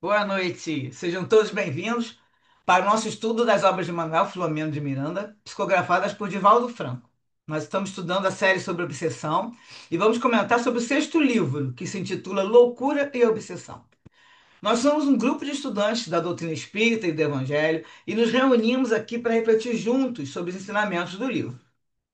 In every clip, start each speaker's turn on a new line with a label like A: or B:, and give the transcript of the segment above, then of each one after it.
A: Boa noite, sejam todos bem-vindos para o nosso estudo das obras de Manuel Filomeno de Miranda, psicografadas por Divaldo Franco. Nós estamos estudando a série sobre obsessão e vamos comentar sobre o sexto livro, que se intitula Loucura e Obsessão. Nós somos um grupo de estudantes da doutrina espírita e do Evangelho e nos reunimos aqui para refletir juntos sobre os ensinamentos do livro.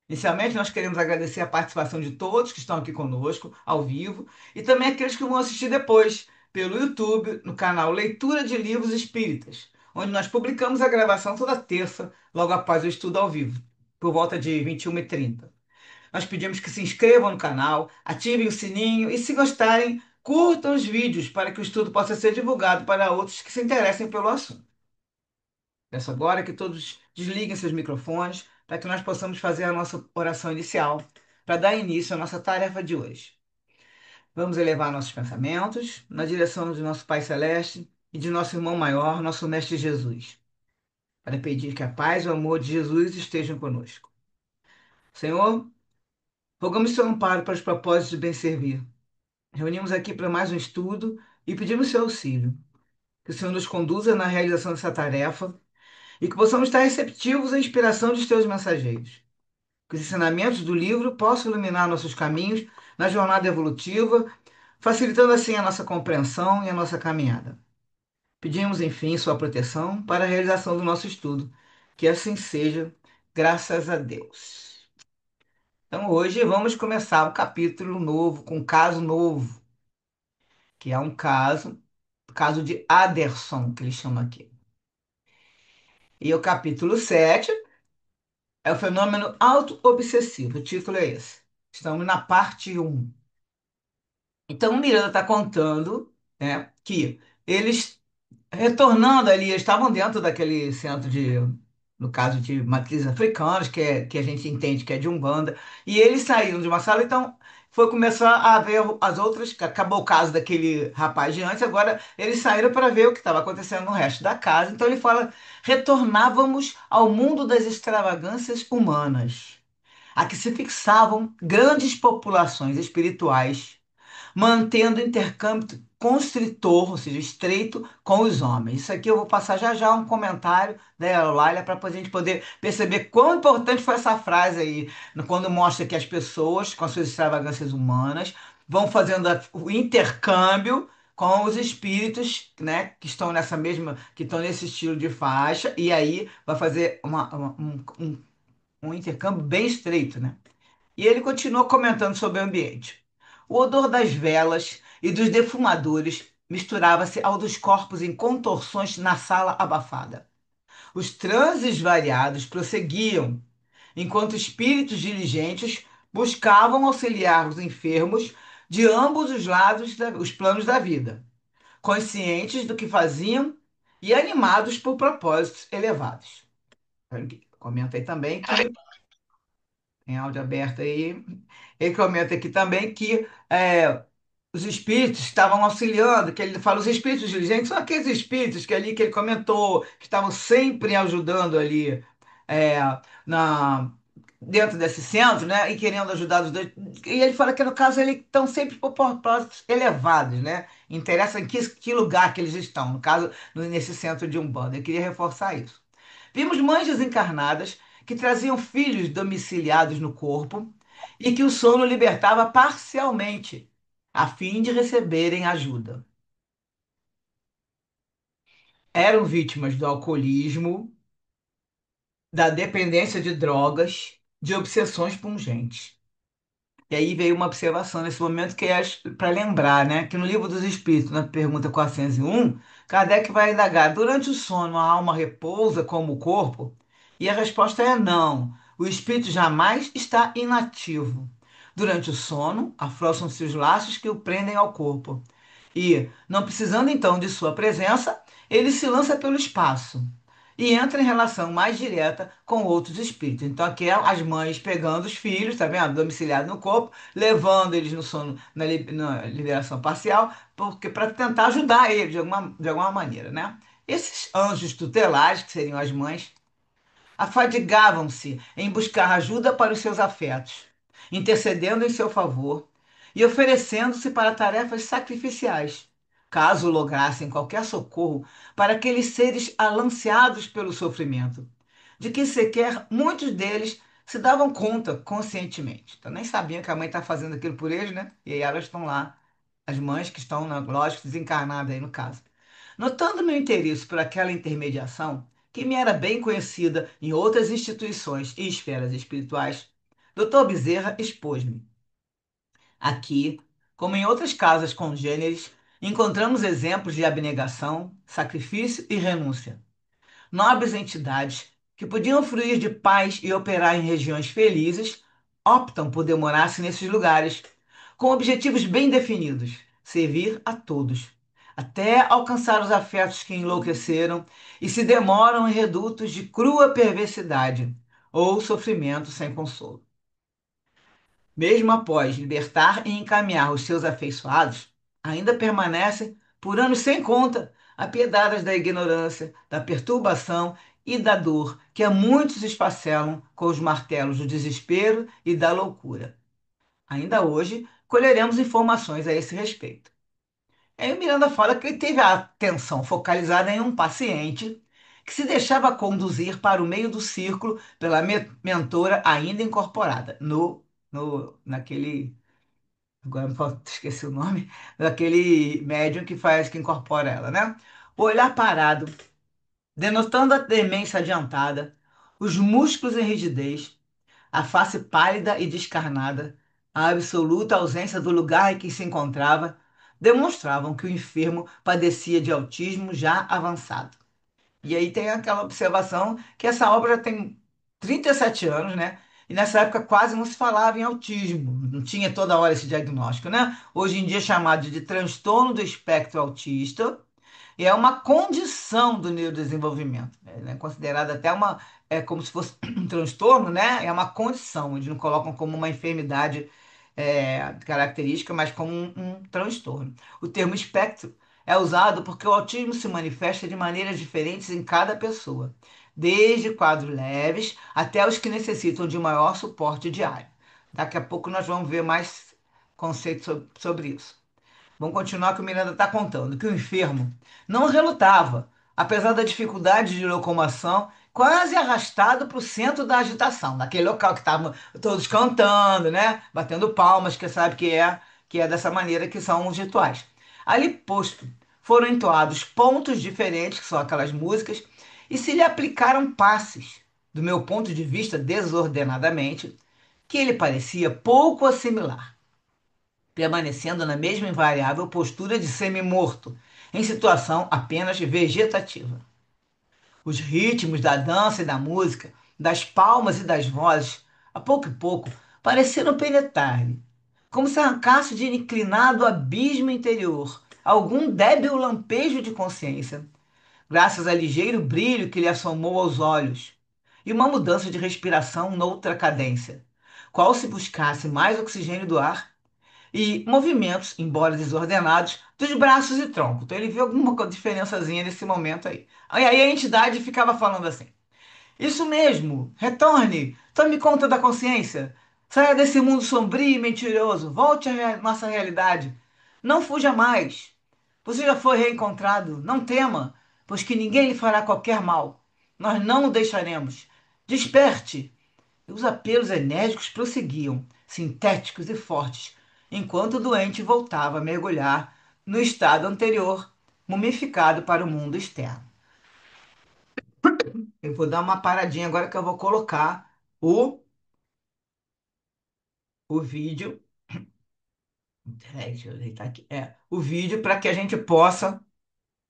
A: Inicialmente, nós queremos agradecer a participação de todos que estão aqui conosco, ao vivo, e também aqueles que vão assistir depois, pelo YouTube, no canal Leitura de Livros Espíritas, onde nós publicamos a gravação toda terça, logo após o estudo ao vivo, por volta de 21h30. Nós pedimos que se inscrevam no canal, ativem o sininho e, se gostarem, curtam os vídeos para que o estudo possa ser divulgado para outros que se interessem pelo assunto. Peço agora que todos desliguem seus microfones para que nós possamos fazer a nossa oração inicial, para dar início à nossa tarefa de hoje. Vamos elevar nossos pensamentos na direção de nosso Pai Celeste e de nosso irmão maior, nosso Mestre Jesus, para pedir que a paz e o amor de Jesus estejam conosco. Senhor, rogamos seu amparo para os propósitos de bem servir. Reunimos aqui para mais um estudo e pedimos seu auxílio. Que o Senhor nos conduza na realização dessa tarefa e que possamos estar receptivos à inspiração de teus mensageiros. Que os ensinamentos do livro possam iluminar nossos caminhos na jornada evolutiva, facilitando assim a nossa compreensão e a nossa caminhada. Pedimos, enfim, sua proteção para a realização do nosso estudo. Que assim seja, graças a Deus. Então, hoje vamos começar um capítulo novo, com um caso novo, que é o caso de Aderson, que eles chamam aqui. E o capítulo 7 é o fenômeno auto-obsessivo. O título é esse. Estamos na parte um. Então, o Miranda está contando, né, que eles, retornando ali, eles estavam dentro daquele centro de, no caso de matrizes africanas, que a gente entende que é de Umbanda, e eles saíram de uma sala, então foi começar a ver as outras, que acabou o caso daquele rapaz de antes, agora eles saíram para ver o que estava acontecendo no resto da casa. Então ele fala: retornávamos ao mundo das extravagâncias humanas, a que se fixavam grandes populações espirituais mantendo intercâmbio constritor, ou seja, estreito, com os homens. Isso aqui eu vou passar já já um comentário da Eulália para a gente poder perceber quão importante foi essa frase aí, quando mostra que as pessoas, com as suas extravagâncias humanas, vão fazendo o intercâmbio com os espíritos, né, que estão nessa mesma, que estão nesse estilo de faixa, e aí vai fazer um intercâmbio bem estreito, né? E ele continuou comentando sobre o ambiente. O odor das velas e dos defumadores misturava-se ao dos corpos em contorções na sala abafada. Os transes variados prosseguiam, enquanto espíritos diligentes buscavam auxiliar os enfermos de ambos os lados os planos da vida, conscientes do que faziam e animados por propósitos elevados. Comenta aí também que tem áudio aberto aí. Ele comenta aqui também que os espíritos estavam auxiliando, que ele fala, os espíritos diligentes são aqueles espíritos que ali que ele comentou, que estavam sempre ajudando ali é, na, dentro desse centro, né? E querendo ajudar os dois. E ele fala que no caso eles estão sempre por propósitos elevados, né? Interessa em que lugar que eles estão, no caso, nesse centro de Umbanda. Eu queria reforçar isso. Vimos mães desencarnadas que traziam filhos domiciliados no corpo e que o sono libertava parcialmente, a fim de receberem ajuda. Eram vítimas do alcoolismo, da dependência de drogas, de obsessões pungentes. E aí veio uma observação nesse momento que é para lembrar, né, que no Livro dos Espíritos, na pergunta 401, Kardec vai indagar: durante o sono a alma repousa como o corpo? E a resposta é não. O espírito jamais está inativo. Durante o sono, afrouxam-se os laços que o prendem ao corpo. E, não precisando então de sua presença, ele se lança pelo espaço e entra em relação mais direta com outros espíritos. Então, aqui é as mães pegando os filhos, tá vendo? Domiciliados no corpo, levando eles no sono, na liberação parcial, porque para tentar ajudar eles de alguma maneira, né? Esses anjos tutelares, que seriam as mães, afadigavam-se em buscar ajuda para os seus afetos, intercedendo em seu favor e oferecendo-se para tarefas sacrificiais, caso lograssem qualquer socorro para aqueles seres alanceados pelo sofrimento, de que sequer muitos deles se davam conta conscientemente. Então, nem sabiam que a mãe está fazendo aquilo por eles, né? E aí elas estão lá, as mães que estão, lógico, desencarnadas aí no caso. Notando meu interesse por aquela intermediação, que me era bem conhecida em outras instituições e esferas espirituais, Dr. Bezerra expôs-me. Aqui, como em outras casas congêneres, encontramos exemplos de abnegação, sacrifício e renúncia. Nobres entidades que podiam fruir de paz e operar em regiões felizes optam por demorar-se nesses lugares, com objetivos bem definidos: servir a todos, até alcançar os afetos que enlouqueceram e se demoram em redutos de crua perversidade ou sofrimento sem consolo. Mesmo após libertar e encaminhar os seus afeiçoados, ainda permanecem, por anos sem conta, apiedadas da ignorância, da perturbação e da dor que a muitos esfacelam com os martelos do desespero e da loucura. Ainda hoje, colheremos informações a esse respeito. Aí o Miranda fala que ele teve a atenção focalizada em um paciente que se deixava conduzir para o meio do círculo pela mentora ainda incorporada, naquele, agora esqueci o nome, daquele médium que faz, que incorpora ela, né? O olhar parado, denotando a demência adiantada, os músculos em rigidez, a face pálida e descarnada, a absoluta ausência do lugar em que se encontrava, demonstravam que o enfermo padecia de autismo já avançado. E aí tem aquela observação que essa obra já tem 37 anos, né? E nessa época quase não se falava em autismo, não tinha toda hora esse diagnóstico, né? Hoje em dia é chamado de transtorno do espectro autista, e é uma condição do neurodesenvolvimento, né? É considerada até uma, é como se fosse um transtorno, né? É uma condição, eles não colocam como uma enfermidade característica, mas como um transtorno. O termo espectro é usado porque o autismo se manifesta de maneiras diferentes em cada pessoa, desde quadros leves até os que necessitam de maior suporte diário. Daqui a pouco nós vamos ver mais conceitos sobre isso. Vamos continuar que o Miranda está contando que o enfermo não relutava, apesar da dificuldade de locomoção, quase arrastado para o centro da agitação, naquele local que estavam todos cantando, né? Batendo palmas, que sabe que é dessa maneira que são os rituais. Ali posto, foram entoados pontos diferentes, que são aquelas músicas, e se lhe aplicaram passes, do meu ponto de vista desordenadamente, que ele parecia pouco assimilar permanecendo na mesma invariável postura de semi-morto, em situação apenas vegetativa. Os ritmos da dança e da música, das palmas e das vozes, a pouco e pouco, pareceram penetrar-lhe, como se arrancasse de inclinado abismo interior algum débil lampejo de consciência, graças a ligeiro brilho que lhe assomou aos olhos, e uma mudança de respiração noutra cadência, qual se buscasse mais oxigênio do ar e movimentos, embora desordenados, dos braços e tronco. Então ele viu alguma diferençazinha nesse momento aí. Aí a entidade ficava falando assim: Isso mesmo, retorne, tome conta da consciência, saia desse mundo sombrio e mentiroso, volte à nossa realidade. Não fuja mais. Você já foi reencontrado, não tema, pois que ninguém lhe fará qualquer mal. Nós não o deixaremos. Desperte! E os apelos enérgicos prosseguiam, sintéticos e fortes, enquanto o doente voltava a mergulhar no estado anterior, mumificado para o mundo externo. Eu vou dar uma paradinha agora que eu vou colocar o vídeo. Deixa eu deitar aqui. O vídeo para que a gente possa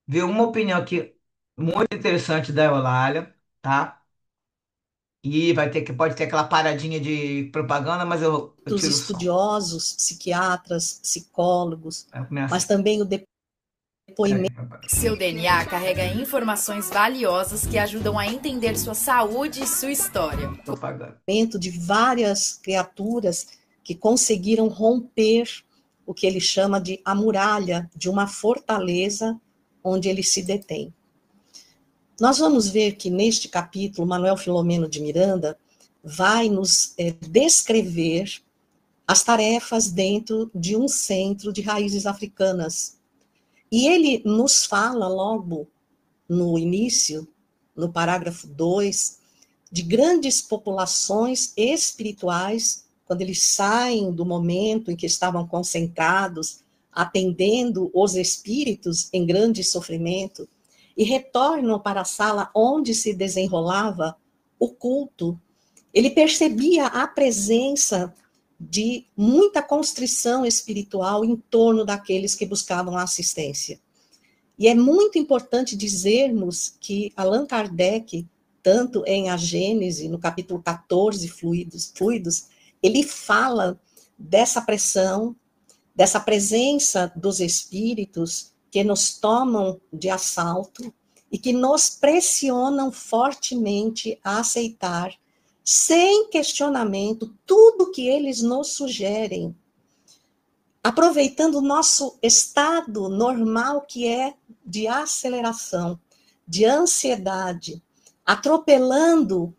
A: ver uma opinião aqui muito interessante da Eulália, tá? E pode ter aquela paradinha de propaganda, mas eu
B: dos
A: tiro o som.
B: estudiosos, psiquiatras, psicólogos,
A: Vai começar
B: mas
A: assim.
B: também o depoimento
C: Seu DNA carrega informações valiosas que ajudam a entender sua saúde e sua história.
A: Propaganda.
B: de várias criaturas que conseguiram romper o que ele chama de a muralha de uma fortaleza onde ele se detém. Nós vamos ver que neste capítulo, Manuel Filomeno de Miranda vai nos descrever as tarefas dentro de um centro de raízes africanas, E ele nos fala logo no início, no parágrafo 2, de grandes populações espirituais, quando eles saem do momento em que estavam concentrados, atendendo os espíritos em grande sofrimento, e retornam para a sala onde se desenrolava o culto. Ele percebia a presença de muita constrição espiritual em torno daqueles que buscavam assistência. E é muito importante dizermos que Allan Kardec, tanto em A Gênese, no capítulo 14, fluidos, ele fala dessa pressão, dessa presença dos espíritos que nos tomam de assalto e que nos pressionam fortemente a aceitar, sem questionamento, tudo que eles nos sugerem, aproveitando o nosso estado normal, que é de aceleração, de ansiedade, atropelando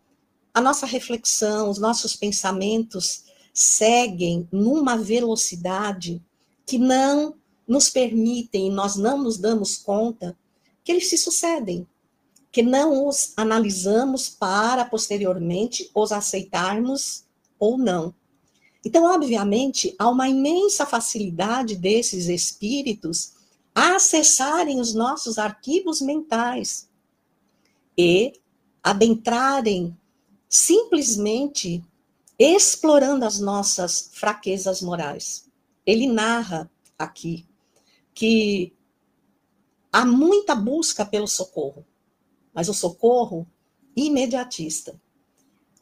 B: a nossa reflexão, os nossos pensamentos seguem numa velocidade que não nos permitem, nós não nos damos conta que eles se sucedem, que não os analisamos para posteriormente os aceitarmos ou não. Então, obviamente, há uma imensa facilidade desses espíritos a acessarem os nossos arquivos mentais e adentrarem simplesmente explorando as nossas fraquezas morais. Ele narra aqui que há muita busca pelo socorro, mas o socorro imediatista.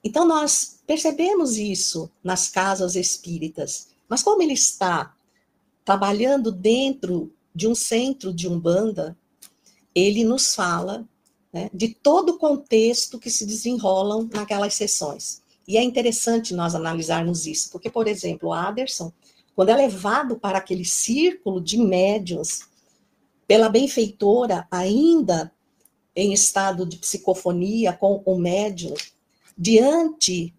B: Então, nós percebemos isso nas casas espíritas, mas como ele está trabalhando dentro de um centro de Umbanda, ele nos fala, né, de todo o contexto que se desenrolam naquelas sessões. E é interessante nós analisarmos isso, porque, por exemplo, o Aderson, quando é levado para aquele círculo de médiuns, pela benfeitora, ainda em estado de psicofonia com o médium, diante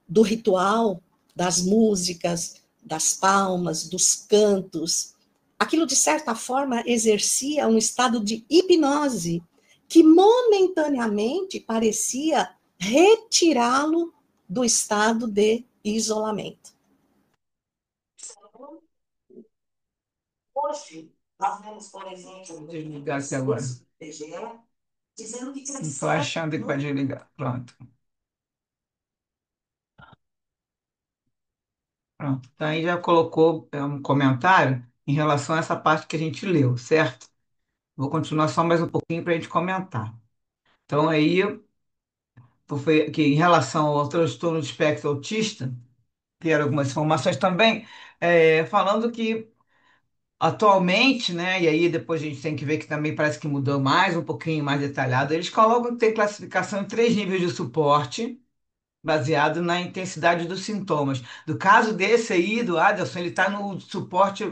B: do ritual das músicas, das palmas, dos cantos, aquilo de certa forma exercia um estado de hipnose que momentaneamente parecia retirá-lo do estado de isolamento. Hoje, nós vemos, por exemplo,
A: Vou desligar aqui agora.
B: PGE, dizendo que
A: Não estou achando que vai desligar. Pronto. Pronto. Então, aí já colocou um comentário em relação a essa parte que a gente leu, certo? Vou continuar só mais um pouquinho para a gente comentar. Então, aí, foi que em relação ao transtorno de espectro autista, vieram algumas informações também, falando que atualmente, né, e aí depois a gente tem que ver que também parece que mudou mais, um pouquinho mais detalhado, eles colocam que tem classificação em 3 níveis de suporte, baseado na intensidade dos sintomas. Do caso desse aí, do Adelson, ele está no suporte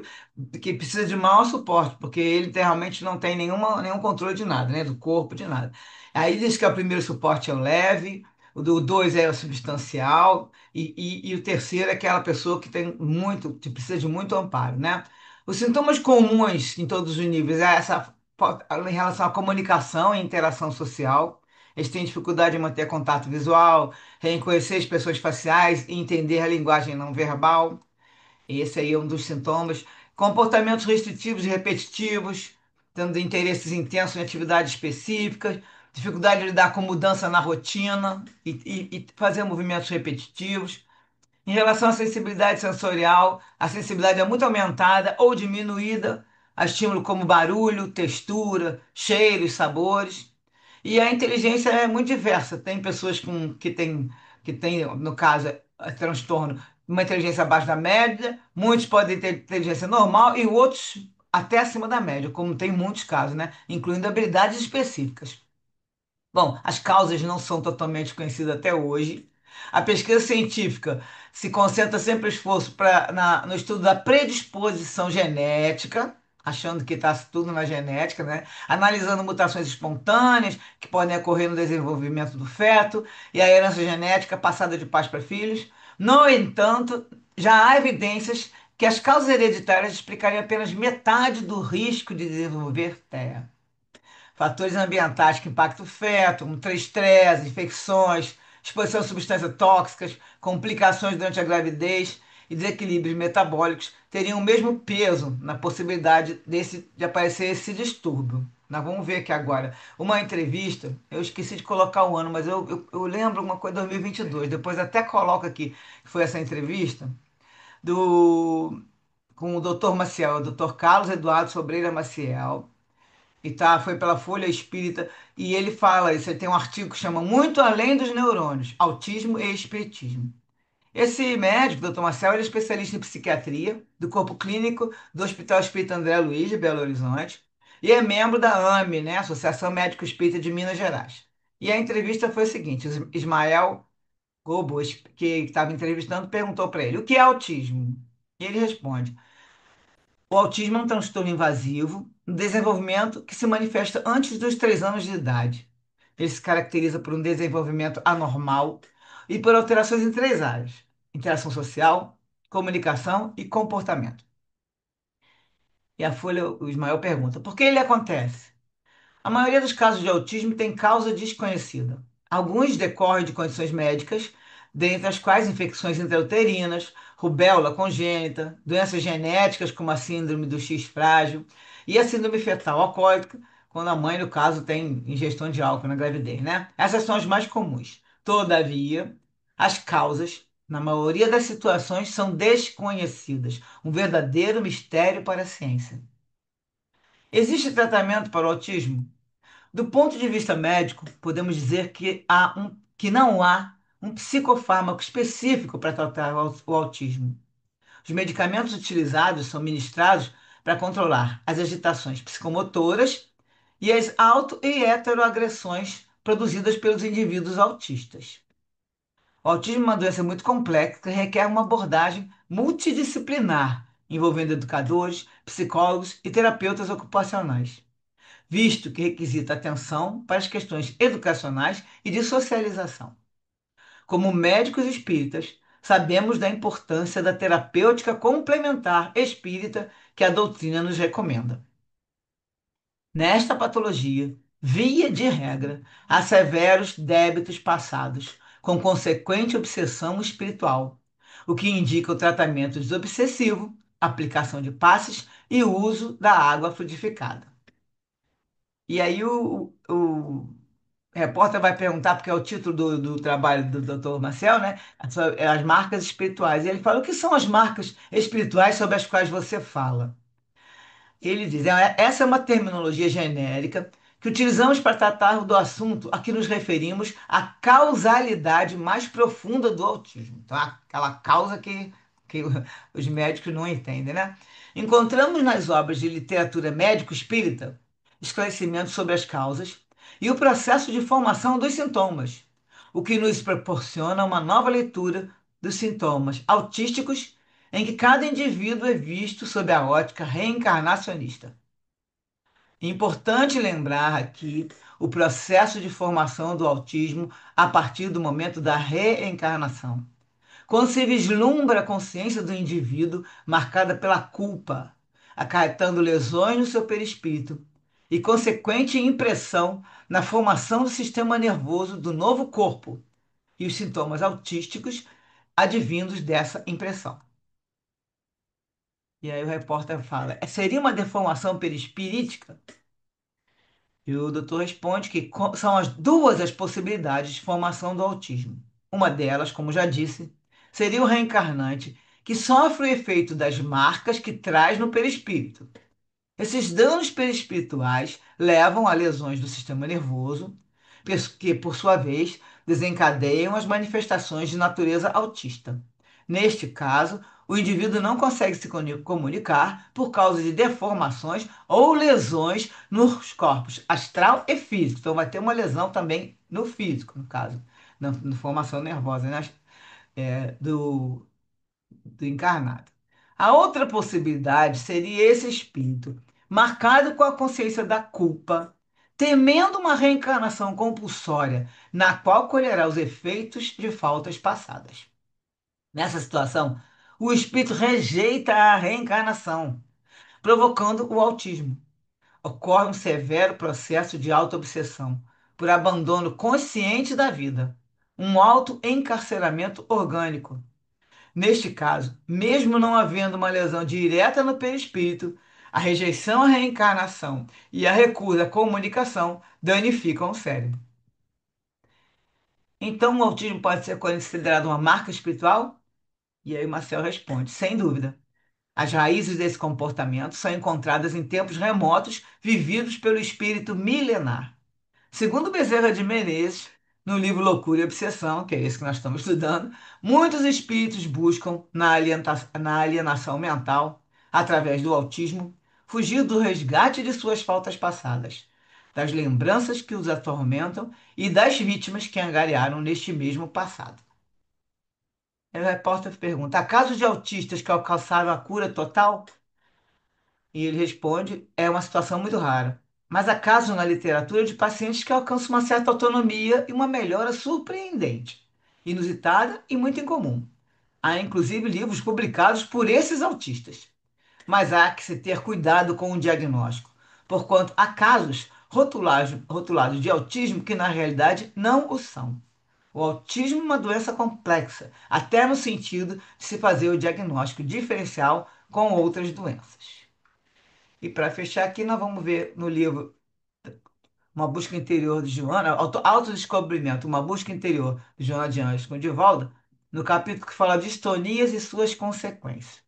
A: que precisa de maior suporte, porque ele realmente não tem nenhum controle de nada, né? Do corpo, de nada. Aí diz que o primeiro suporte é o leve, o do 2 é o substancial, e o terceiro é aquela pessoa que tem muito, que precisa de muito amparo, né? Os sintomas comuns em todos os níveis é essa em relação à comunicação e interação social. Eles têm dificuldade em manter contato visual, reconhecer expressões faciais e entender a linguagem não verbal. Esse aí é um dos sintomas. Comportamentos restritivos e repetitivos, tendo interesses intensos em atividades específicas, dificuldade de lidar com mudança na rotina e fazer movimentos repetitivos. Em relação à sensibilidade sensorial, a sensibilidade é muito aumentada ou diminuída a estímulo como barulho, textura, cheiros, sabores. E a inteligência é muito diversa. Tem pessoas que têm, no caso, transtorno, uma inteligência abaixo da média, muitos podem ter inteligência normal e outros até acima da média, como tem muitos casos, né? Incluindo habilidades específicas. Bom, as causas não são totalmente conhecidas até hoje. A pesquisa científica se concentra sempre o esforço no estudo da predisposição genética, achando que está tudo na genética, né? Analisando mutações espontâneas que podem ocorrer no desenvolvimento do feto e a herança genética passada de pais para filhos. No entanto, já há evidências que as causas hereditárias explicariam apenas metade do risco de desenvolver TEA. Fatores ambientais que impactam o feto, como estresse, infecções, exposição a substâncias tóxicas, complicações durante a gravidez e desequilíbrios metabólicos teriam o mesmo peso na possibilidade de aparecer esse distúrbio. Nós vamos ver aqui agora. Uma entrevista, eu esqueci de colocar o ano, mas eu lembro uma coisa de 2022, depois até coloco aqui, que foi essa entrevista, do, com o Dr. Maciel, o Dr. Carlos Eduardo Sobreira Maciel, e tá, foi pela Folha Espírita, e ele fala, isso tem um artigo que chama Muito Além dos Neurônios, Autismo e Espiritismo. Esse médico, Dr. Marcel, ele é especialista em psiquiatria do corpo clínico do Hospital Espírita André Luiz, de Belo Horizonte, e é membro da AME, né, Associação Médico Espírita de Minas Gerais. E a entrevista foi a seguinte, Ismael Gobo, que estava entrevistando, perguntou para ele, o que é autismo? E ele responde, o autismo é um transtorno invasivo no desenvolvimento que se manifesta antes dos 3 anos de idade. Ele se caracteriza por um desenvolvimento anormal e por alterações em 3 áreas: interação social, comunicação e comportamento. E a Folha, o Ismael pergunta: por que ele acontece? A maioria dos casos de autismo tem causa desconhecida. Alguns decorrem de condições médicas, dentre as quais infecções intrauterinas, rubéola congênita, doenças genéticas como a síndrome do X frágil e a síndrome fetal alcoólica, quando a mãe, no caso, tem ingestão de álcool na gravidez, né? Essas são as mais comuns. Todavia, as causas, na maioria das situações, são desconhecidas, um verdadeiro mistério para a ciência. Existe tratamento para o autismo? Do ponto de vista médico, podemos dizer que não há um psicofármaco específico para tratar o autismo. Os medicamentos utilizados são ministrados para controlar as agitações psicomotoras e as auto- e heteroagressões produzidas pelos indivíduos autistas. O autismo é uma doença muito complexa que requer uma abordagem multidisciplinar, envolvendo educadores, psicólogos e terapeutas ocupacionais, visto que requisita atenção para as questões educacionais e de socialização. Como médicos espíritas, sabemos da importância da terapêutica complementar espírita que a doutrina nos recomenda. Nesta patologia, via de regra, há severos débitos passados, com consequente obsessão espiritual, o que indica o tratamento desobsessivo, aplicação de passes e o uso da água fluidificada. E aí o repórter vai perguntar, porque é o título do trabalho do Dr. Marcel, né? As marcas espirituais. E ele fala, o que são as marcas espirituais sobre as quais você fala? Ele diz, essa é uma terminologia genérica que utilizamos para tratar do assunto a que nos referimos à causalidade mais profunda do autismo. Então, aquela causa que os médicos não entendem, né? Encontramos nas obras de literatura médico-espírita esclarecimentos sobre as causas e o processo de formação dos sintomas, o que nos proporciona uma nova leitura dos sintomas autísticos em que cada indivíduo é visto sob a ótica reencarnacionista. É importante lembrar aqui o processo de formação do autismo a partir do momento da reencarnação, quando se vislumbra a consciência do indivíduo marcada pela culpa, acarretando lesões no seu perispírito e consequente impressão na formação do sistema nervoso do novo corpo e os sintomas autísticos advindos dessa impressão. E aí o repórter fala: seria uma deformação perispirítica? E o doutor responde que são as duas as possibilidades de formação do autismo. Uma delas, como já disse, seria o reencarnante que sofre o efeito das marcas que traz no perispírito. Esses danos perispirituais levam a lesões do sistema nervoso, que, por sua vez, desencadeiam as manifestações de natureza autista. Neste caso, o indivíduo não consegue se comunicar por causa de deformações ou lesões nos corpos astral e físico. Então, vai ter uma lesão também no físico, no caso, na formação nervosa, né? Do encarnado. A outra possibilidade seria esse espírito, marcado com a consciência da culpa, temendo uma reencarnação compulsória, na qual colherá os efeitos de faltas passadas. Nessa situação, o espírito rejeita a reencarnação, provocando o autismo. Ocorre um severo processo de autoobsessão, por abandono consciente da vida, um autoencarceramento orgânico. Neste caso, mesmo não havendo uma lesão direta no perispírito, a rejeição à reencarnação e a recusa à comunicação danificam o cérebro. Então, o autismo pode ser considerado uma marca espiritual? E aí, Marcel responde: sem dúvida. As raízes desse comportamento são encontradas em tempos remotos vividos pelo espírito milenar. Segundo Bezerra de Menezes, no livro Loucura e Obsessão, que é esse que nós estamos estudando, muitos espíritos buscam, na alienação mental, através do autismo, fugir do resgate de suas faltas passadas, das lembranças que os atormentam e das vítimas que angariaram neste mesmo passado. Aí o repórter pergunta: há casos de autistas que alcançaram a cura total? E ele responde: é uma situação muito rara. Mas há casos na literatura de pacientes que alcançam uma certa autonomia e uma melhora surpreendente, inusitada e muito incomum. Há inclusive livros publicados por esses autistas. Mas há que se ter cuidado com o diagnóstico, porquanto há casos rotulados de autismo que na realidade não o são. O autismo é uma doença complexa, até no sentido de se fazer o diagnóstico diferencial com outras doenças. E para fechar aqui, nós vamos ver no livro Uma Busca Interior de Joana, Autodescobrimento, Uma Busca Interior de Joana de Anjos com Divaldo, no capítulo que fala distonias e suas consequências.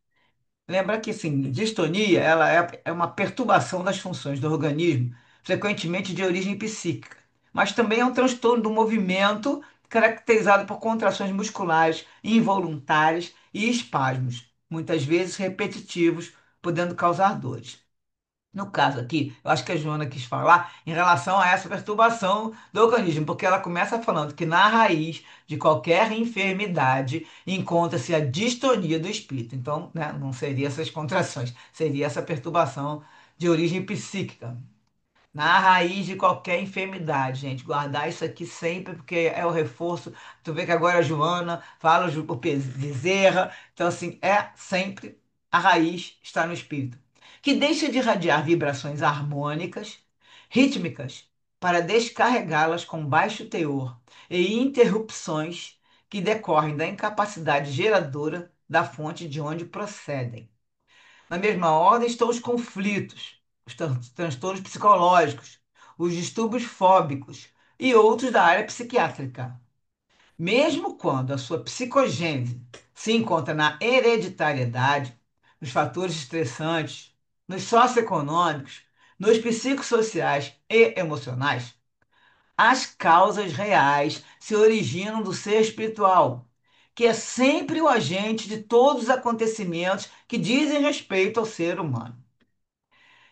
A: Lembra que, assim, distonia, ela é uma perturbação das funções do organismo, frequentemente de origem psíquica, mas também é um transtorno do movimento caracterizado por contrações musculares involuntárias e espasmos, muitas vezes repetitivos, podendo causar dores. No caso aqui, eu acho que a Joana quis falar em relação a essa perturbação do organismo, porque ela começa falando que na raiz de qualquer enfermidade encontra-se a distonia do espírito. Então, né, não seria essas contrações, seria essa perturbação de origem psíquica. Na raiz de qualquer enfermidade, gente. Guardar isso aqui sempre, porque é o reforço. Tu vê que agora a Joana fala o Bezerra. Então, assim, é sempre a raiz está no espírito. Que deixa de irradiar vibrações harmônicas, rítmicas, para descarregá-las com baixo teor e interrupções que decorrem da incapacidade geradora da fonte de onde procedem. Na mesma ordem estão os conflitos, os transtornos psicológicos, os distúrbios fóbicos e outros da área psiquiátrica. Mesmo quando a sua psicogênese se encontra na hereditariedade, nos fatores estressantes, nos socioeconômicos, nos psicossociais e emocionais, as causas reais se originam do ser espiritual, que é sempre o agente de todos os acontecimentos que dizem respeito ao ser humano.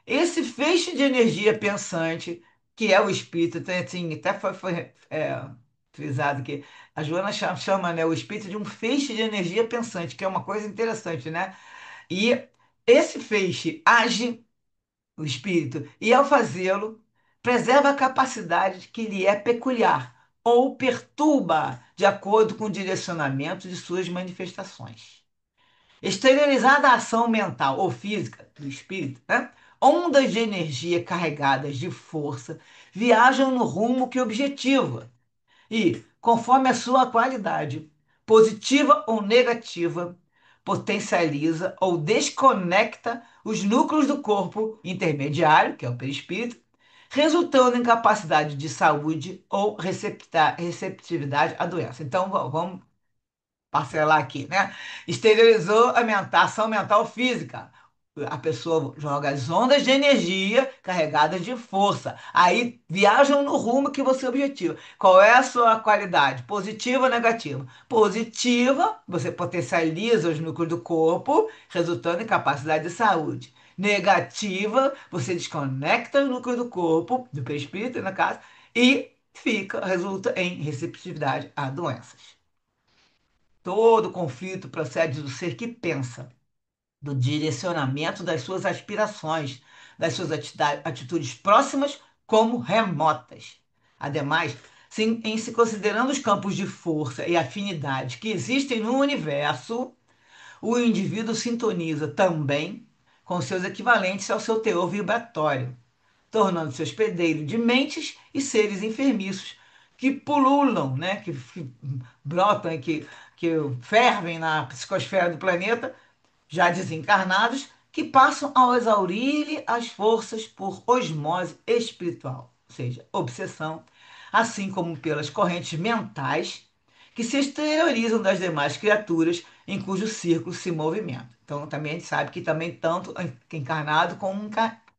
A: Esse feixe de energia pensante, que é o espírito, tem, assim, até foi frisado que a Joana chama, né, o espírito de um feixe de energia pensante, que é uma coisa interessante, né? E esse feixe age o espírito, e ao fazê-lo, preserva a capacidade que lhe é peculiar ou perturba de acordo com o direcionamento de suas manifestações. Exteriorizada a ação mental ou física do espírito, né? Ondas de energia carregadas de força viajam no rumo que objetiva e, conforme a sua qualidade, positiva ou negativa, potencializa ou desconecta os núcleos do corpo intermediário, que é o perispírito, resultando em capacidade de saúde ou receptividade à doença. Então, vamos parcelar aqui, né? Exteriorizou a ação mental física. A pessoa joga as ondas de energia carregadas de força. Aí viajam no rumo que você objetiva. Qual é a sua qualidade? Positiva ou negativa? Positiva, você potencializa os núcleos do corpo, resultando em capacidade de saúde. Negativa, você desconecta os núcleos do corpo, do perispírito, no caso, e resulta em receptividade a doenças. Todo conflito procede do ser que pensa, do direcionamento das suas aspirações, das suas atitudes próximas como remotas. Ademais, em se considerando os campos de força e afinidade que existem no universo, o indivíduo sintoniza também com seus equivalentes ao seu teor vibratório, tornando-se hospedeiro de mentes e seres enfermiços que pululam, né, que brotam e que fervem na psicosfera do planeta, já desencarnados, que passam a exaurir-lhe as forças por osmose espiritual, ou seja, obsessão, assim como pelas correntes mentais que se exteriorizam das demais criaturas em cujo círculo se movimenta. Então, também a gente sabe que também tanto encarnado como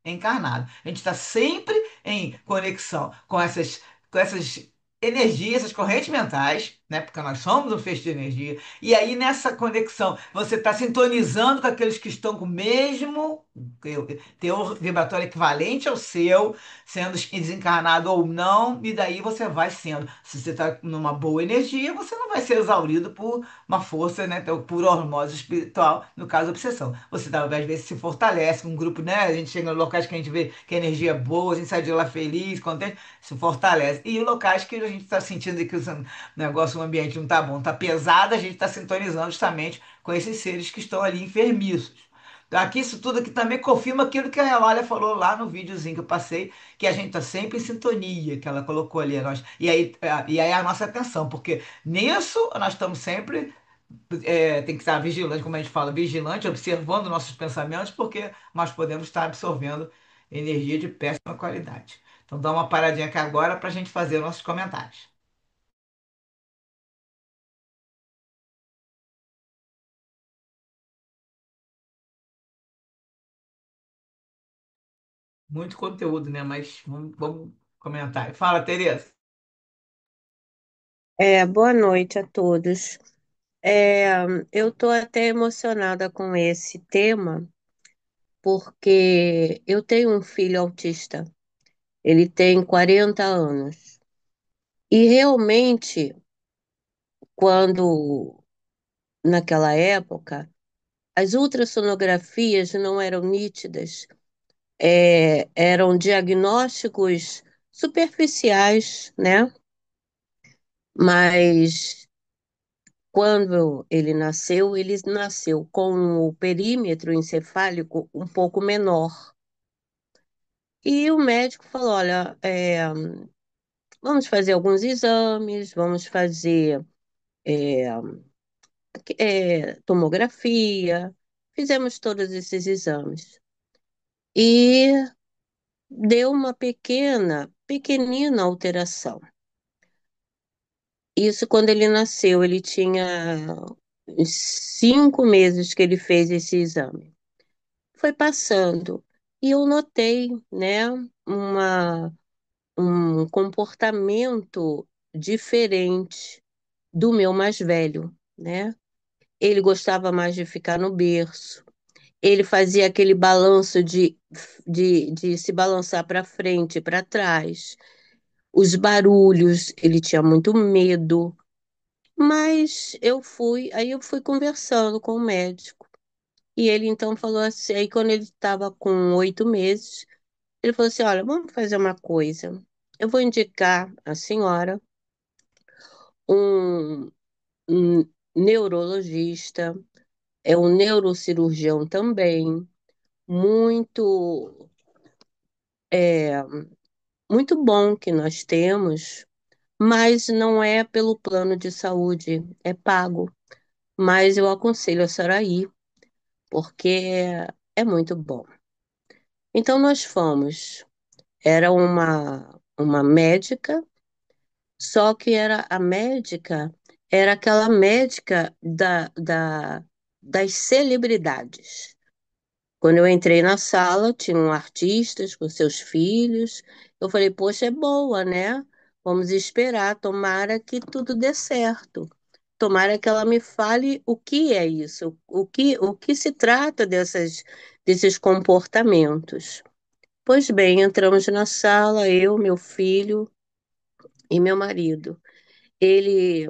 A: encarnado. A gente está sempre em conexão com essas energias, essas correntes mentais, né? Porque nós somos um feixe de energia. E aí, nessa conexão, você está sintonizando com aqueles que estão com o mesmo teor vibratório equivalente ao seu, sendo desencarnado ou não, e daí você vai sendo. Se você está numa boa energia, você não vai ser exaurido por uma força, né? Então, por osmose espiritual, no caso, obsessão. Você às vezes se fortalece, um grupo, né? A gente chega em locais que a gente vê que a energia é boa, a gente sai de lá feliz, contente, se fortalece. E locais que a gente está sentindo que o negócio, o ambiente não tá bom, tá pesado, a gente está sintonizando justamente com esses seres que estão ali enfermiços. Aqui, isso tudo aqui também confirma aquilo que a Eulália falou lá no videozinho que eu passei, que a gente está sempre em sintonia, que ela colocou ali. E aí a nossa atenção, porque nisso nós estamos sempre, tem que estar vigilante, como a gente fala, vigilante, observando nossos pensamentos, porque nós podemos estar absorvendo energia de péssima qualidade. Então dá uma paradinha aqui agora para a gente fazer nossos comentários. Muito conteúdo, né? Mas vamos comentar. Fala, Tereza.
D: Boa noite a todos. É, eu estou até emocionada com esse tema, porque eu tenho um filho autista. Ele tem 40 anos. E realmente, quando, naquela época, as ultrassonografias não eram nítidas, eram diagnósticos superficiais, né? Mas quando ele nasceu com o perímetro encefálico um pouco menor. E o médico falou: olha, vamos fazer alguns exames, vamos fazer é, tomografia. Fizemos todos esses exames. E deu uma pequenina alteração. Isso quando ele nasceu, ele tinha uns 5 meses que ele fez esse exame. Foi passando e eu notei, né, um comportamento diferente do meu mais velho, né? Ele gostava mais de ficar no berço. Ele fazia aquele balanço de se balançar para frente e para trás. Os barulhos, ele tinha muito medo. Mas aí eu fui conversando com o médico. E ele então falou assim, aí quando ele estava com 8 meses, ele falou assim: olha, vamos fazer uma coisa. Eu vou indicar à senhora um, um neurologista, é um neurocirurgião também, muito, é, muito bom que nós temos, mas não é pelo plano de saúde, é pago. Mas eu aconselho a senhora a ir, porque é muito bom. Então nós fomos. Era uma médica. Só que era aquela médica das celebridades. Quando eu entrei na sala, tinham artistas com seus filhos. Eu falei, poxa, é boa, né? Vamos esperar, tomara que tudo dê certo. Tomara que ela me fale o que é isso, o que se trata desses comportamentos. Pois bem, entramos na sala, eu, meu filho e meu marido. Ele,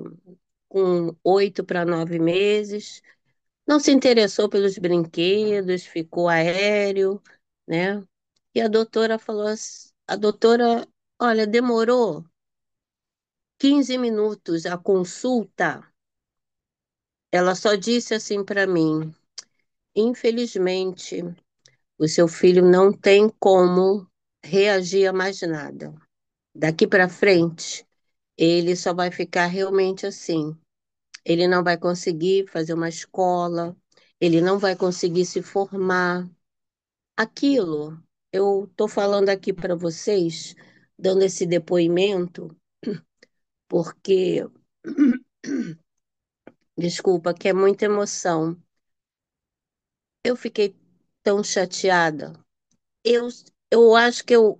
D: com 8 para 9 meses, não se interessou pelos brinquedos, ficou aéreo, né? E a doutora falou assim, olha, demorou 15 minutos a consulta. ela só disse assim para mim: infelizmente, o seu filho não tem como reagir a mais nada. Daqui para frente, ele só vai ficar realmente assim. Ele não vai conseguir fazer uma escola, ele não vai conseguir se formar. Aquilo, eu estou falando aqui para vocês, dando esse depoimento, porque, desculpa, que é muita emoção. Eu fiquei tão chateada. Eu, eu acho que eu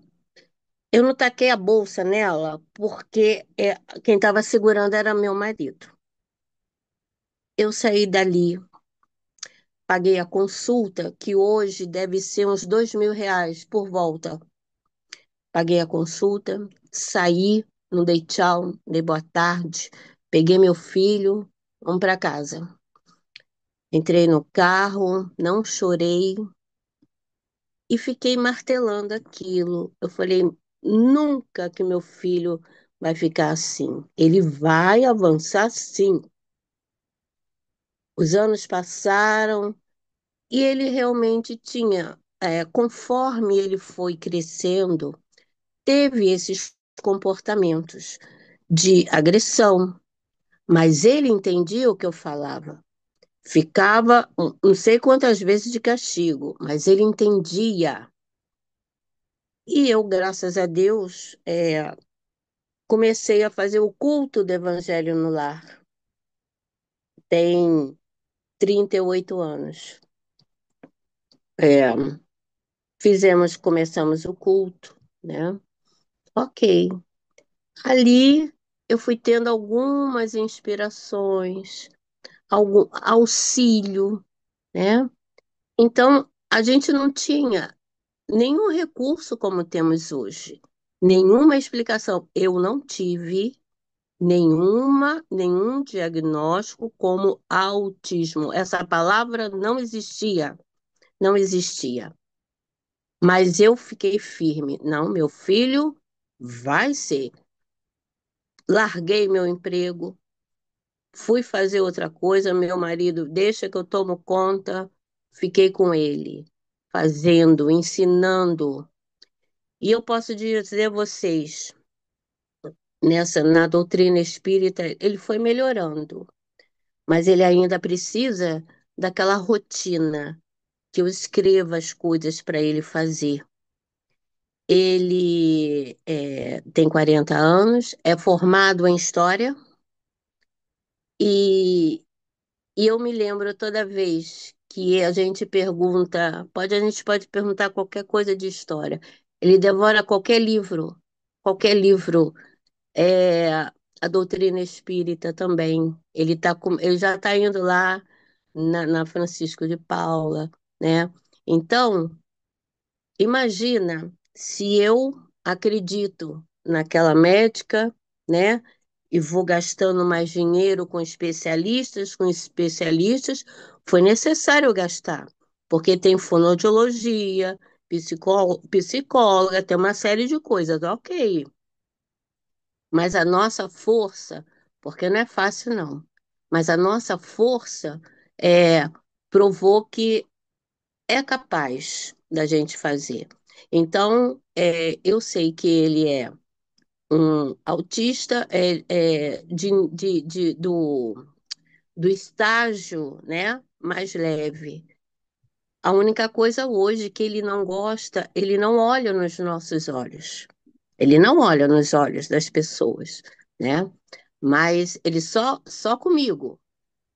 D: não taquei a bolsa nela, porque quem estava segurando era meu marido. Eu saí dali, paguei a consulta, que hoje deve ser uns R$ 2.000 por volta. Paguei a consulta, saí, não dei tchau, não dei boa tarde, peguei meu filho, vamos para casa. Entrei no carro, não chorei e fiquei martelando aquilo. Eu falei, nunca que meu filho vai ficar assim. Ele vai avançar sim. Os anos passaram e ele realmente tinha, conforme ele foi crescendo, teve esses comportamentos de agressão, mas ele entendia o que eu falava. Ficava não sei quantas vezes de castigo, mas ele entendia. E eu, graças a Deus, comecei a fazer o culto do Evangelho no lar. Tem 38 anos. É, começamos o culto, né? Ok. Ali eu fui tendo algumas inspirações, algum auxílio, né? Então, a gente não tinha nenhum recurso como temos hoje, nenhuma explicação. Eu não tive nenhum diagnóstico como autismo. Essa palavra não existia, não existia. Mas eu fiquei firme. Não, meu filho vai ser. Larguei meu emprego, fui fazer outra coisa, meu marido, deixa que eu tomo conta, fiquei com ele, fazendo, ensinando. E eu posso dizer a vocês, na doutrina espírita, ele foi melhorando, mas ele ainda precisa daquela rotina que eu escreva as coisas para ele fazer. Ele tem 40 anos, é formado em História e E eu me lembro toda vez que a gente pergunta, a gente pode perguntar qualquer coisa de história. Ele devora qualquer livro, é, a doutrina espírita também. Ele já está indo lá na Francisco de Paula, né? Então, imagina se eu acredito naquela médica, né? E vou gastando mais dinheiro com especialistas, foi necessário gastar, porque tem fonoaudiologia, psicóloga, tem uma série de coisas, ok. Mas a nossa força, porque não é fácil não, mas a nossa força é, provou que é capaz da gente fazer. Então, eu sei que ele é um autista do estágio, né, mais leve. A única coisa hoje que ele não gosta, ele não olha nos nossos olhos. Ele não olha nos olhos das pessoas, né? Mas ele só comigo.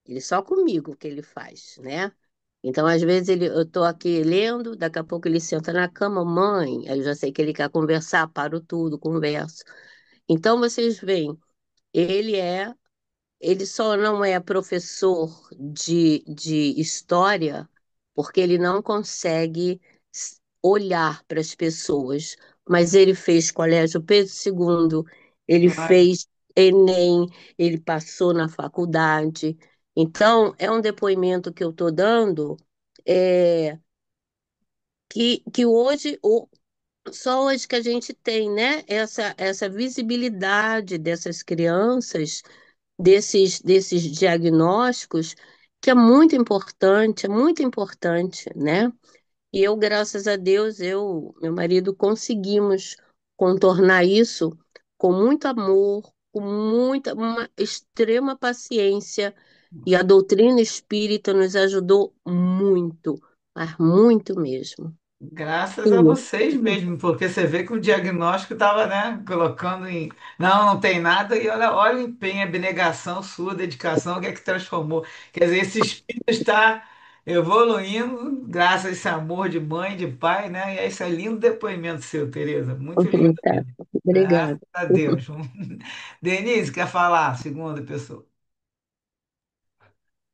D: Ele só comigo que ele faz, né? Então, às vezes, eu estou aqui lendo, daqui a pouco ele senta na cama, mãe, aí eu já sei que ele quer conversar, paro tudo, converso. Então, vocês veem, ele é, ele só não é professor de história porque ele não consegue olhar para as pessoas, mas ele fez Colégio Pedro II, ele
A: Olha,
D: fez Enem, ele passou na faculdade. Então, é um depoimento que eu estou dando, é, que hoje, só hoje que a gente tem, né, essa visibilidade dessas crianças desses diagnósticos, que é muito importante, né? E eu, graças a Deus, meu marido, conseguimos contornar isso com muito amor, com uma extrema paciência, e a doutrina espírita nos ajudou muito, mas muito mesmo.
A: Graças a
D: Sim.
A: vocês mesmo, porque você vê que o diagnóstico estava, né, colocando em, não, não tem nada, e olha o empenho, a abnegação sua, dedicação, o que é que transformou. Quer dizer, esse espírito está evoluindo graças a esse amor de mãe, de pai, né? E é esse é lindo depoimento seu, Tereza, muito lindo
D: Tá.
A: mesmo. Graças
D: Obrigada.
A: a Deus. Denise, quer falar, segunda pessoa?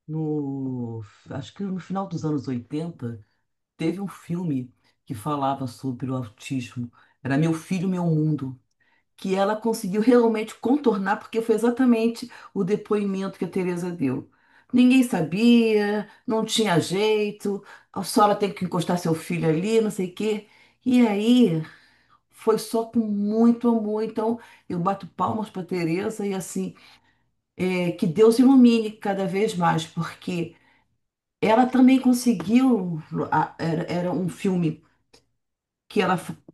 E: No, acho que no final dos anos 80 teve um filme que falava sobre o autismo. Era Meu Filho, Meu Mundo, que ela conseguiu realmente contornar, porque foi exatamente o depoimento que a Teresa deu. Ninguém sabia, não tinha jeito, só ela tem que encostar seu filho ali, não sei o quê. E aí foi só com muito amor. Então eu bato palmas para Teresa e assim, que Deus ilumine cada vez mais, porque ela também conseguiu. Era um filme que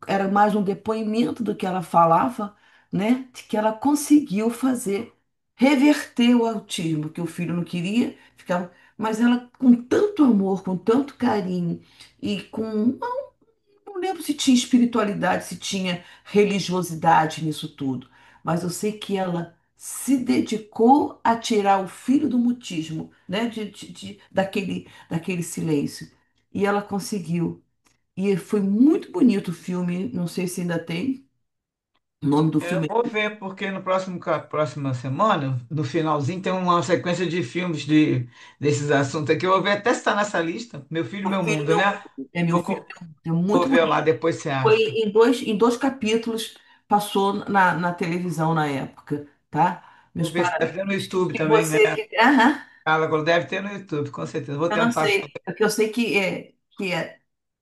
E: era mais um depoimento do que ela falava, né? De que ela conseguiu fazer reverter o autismo, que o filho não queria, ficava, mas ela com tanto amor, com tanto carinho e com, não lembro se tinha espiritualidade, se tinha religiosidade nisso tudo, mas eu sei que ela se dedicou a tirar o filho do mutismo, né? Daquele silêncio. E ela conseguiu. E foi muito bonito o filme. Não sei se ainda tem. O nome do
A: Eu
E: filme
A: vou ver, porque no próximo, próxima semana, no finalzinho, tem uma sequência de filmes desses assuntos aqui. Eu vou ver até se está nessa lista. Meu Filho,
E: é
A: Meu
E: Meu Filho,
A: Mundo,
E: Meu
A: né?
E: Mundo. É Meu
A: Vou,
E: Filho,
A: co-
E: Meu Mundo. É muito
A: vou ver
E: bonito.
A: lá, depois você
E: Foi
A: acha.
E: em dois capítulos, passou na televisão na época, tá?
A: Vou
E: Meus
A: ver se deve
E: parabéns.
A: ter no YouTube
E: E
A: também, né?
E: você que. Aham.
A: Fala, deve ter no YouTube, com certeza. Vou
E: Eu não
A: tentar achar.
E: sei, porque eu sei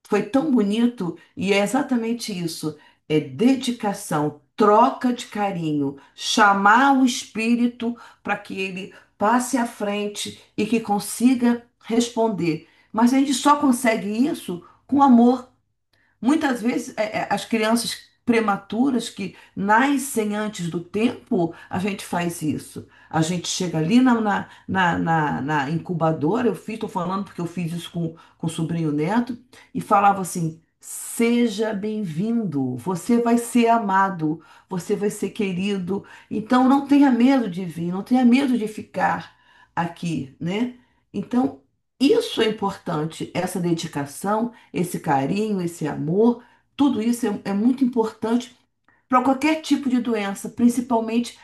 E: foi tão bonito e é exatamente isso. É dedicação, troca de carinho, chamar o espírito para que ele passe à frente e que consiga responder. Mas a gente só consegue isso com amor. Muitas vezes, as crianças prematuras que nascem antes do tempo, a gente faz isso. A gente chega ali na incubadora, estou falando porque eu fiz isso com o sobrinho neto, e falava assim: seja bem-vindo, você vai ser amado, você vai ser querido. Então não tenha medo de vir, não tenha medo de ficar aqui, né? Então, isso é importante, essa dedicação, esse carinho, esse amor, tudo isso é muito importante para qualquer tipo de doença, principalmente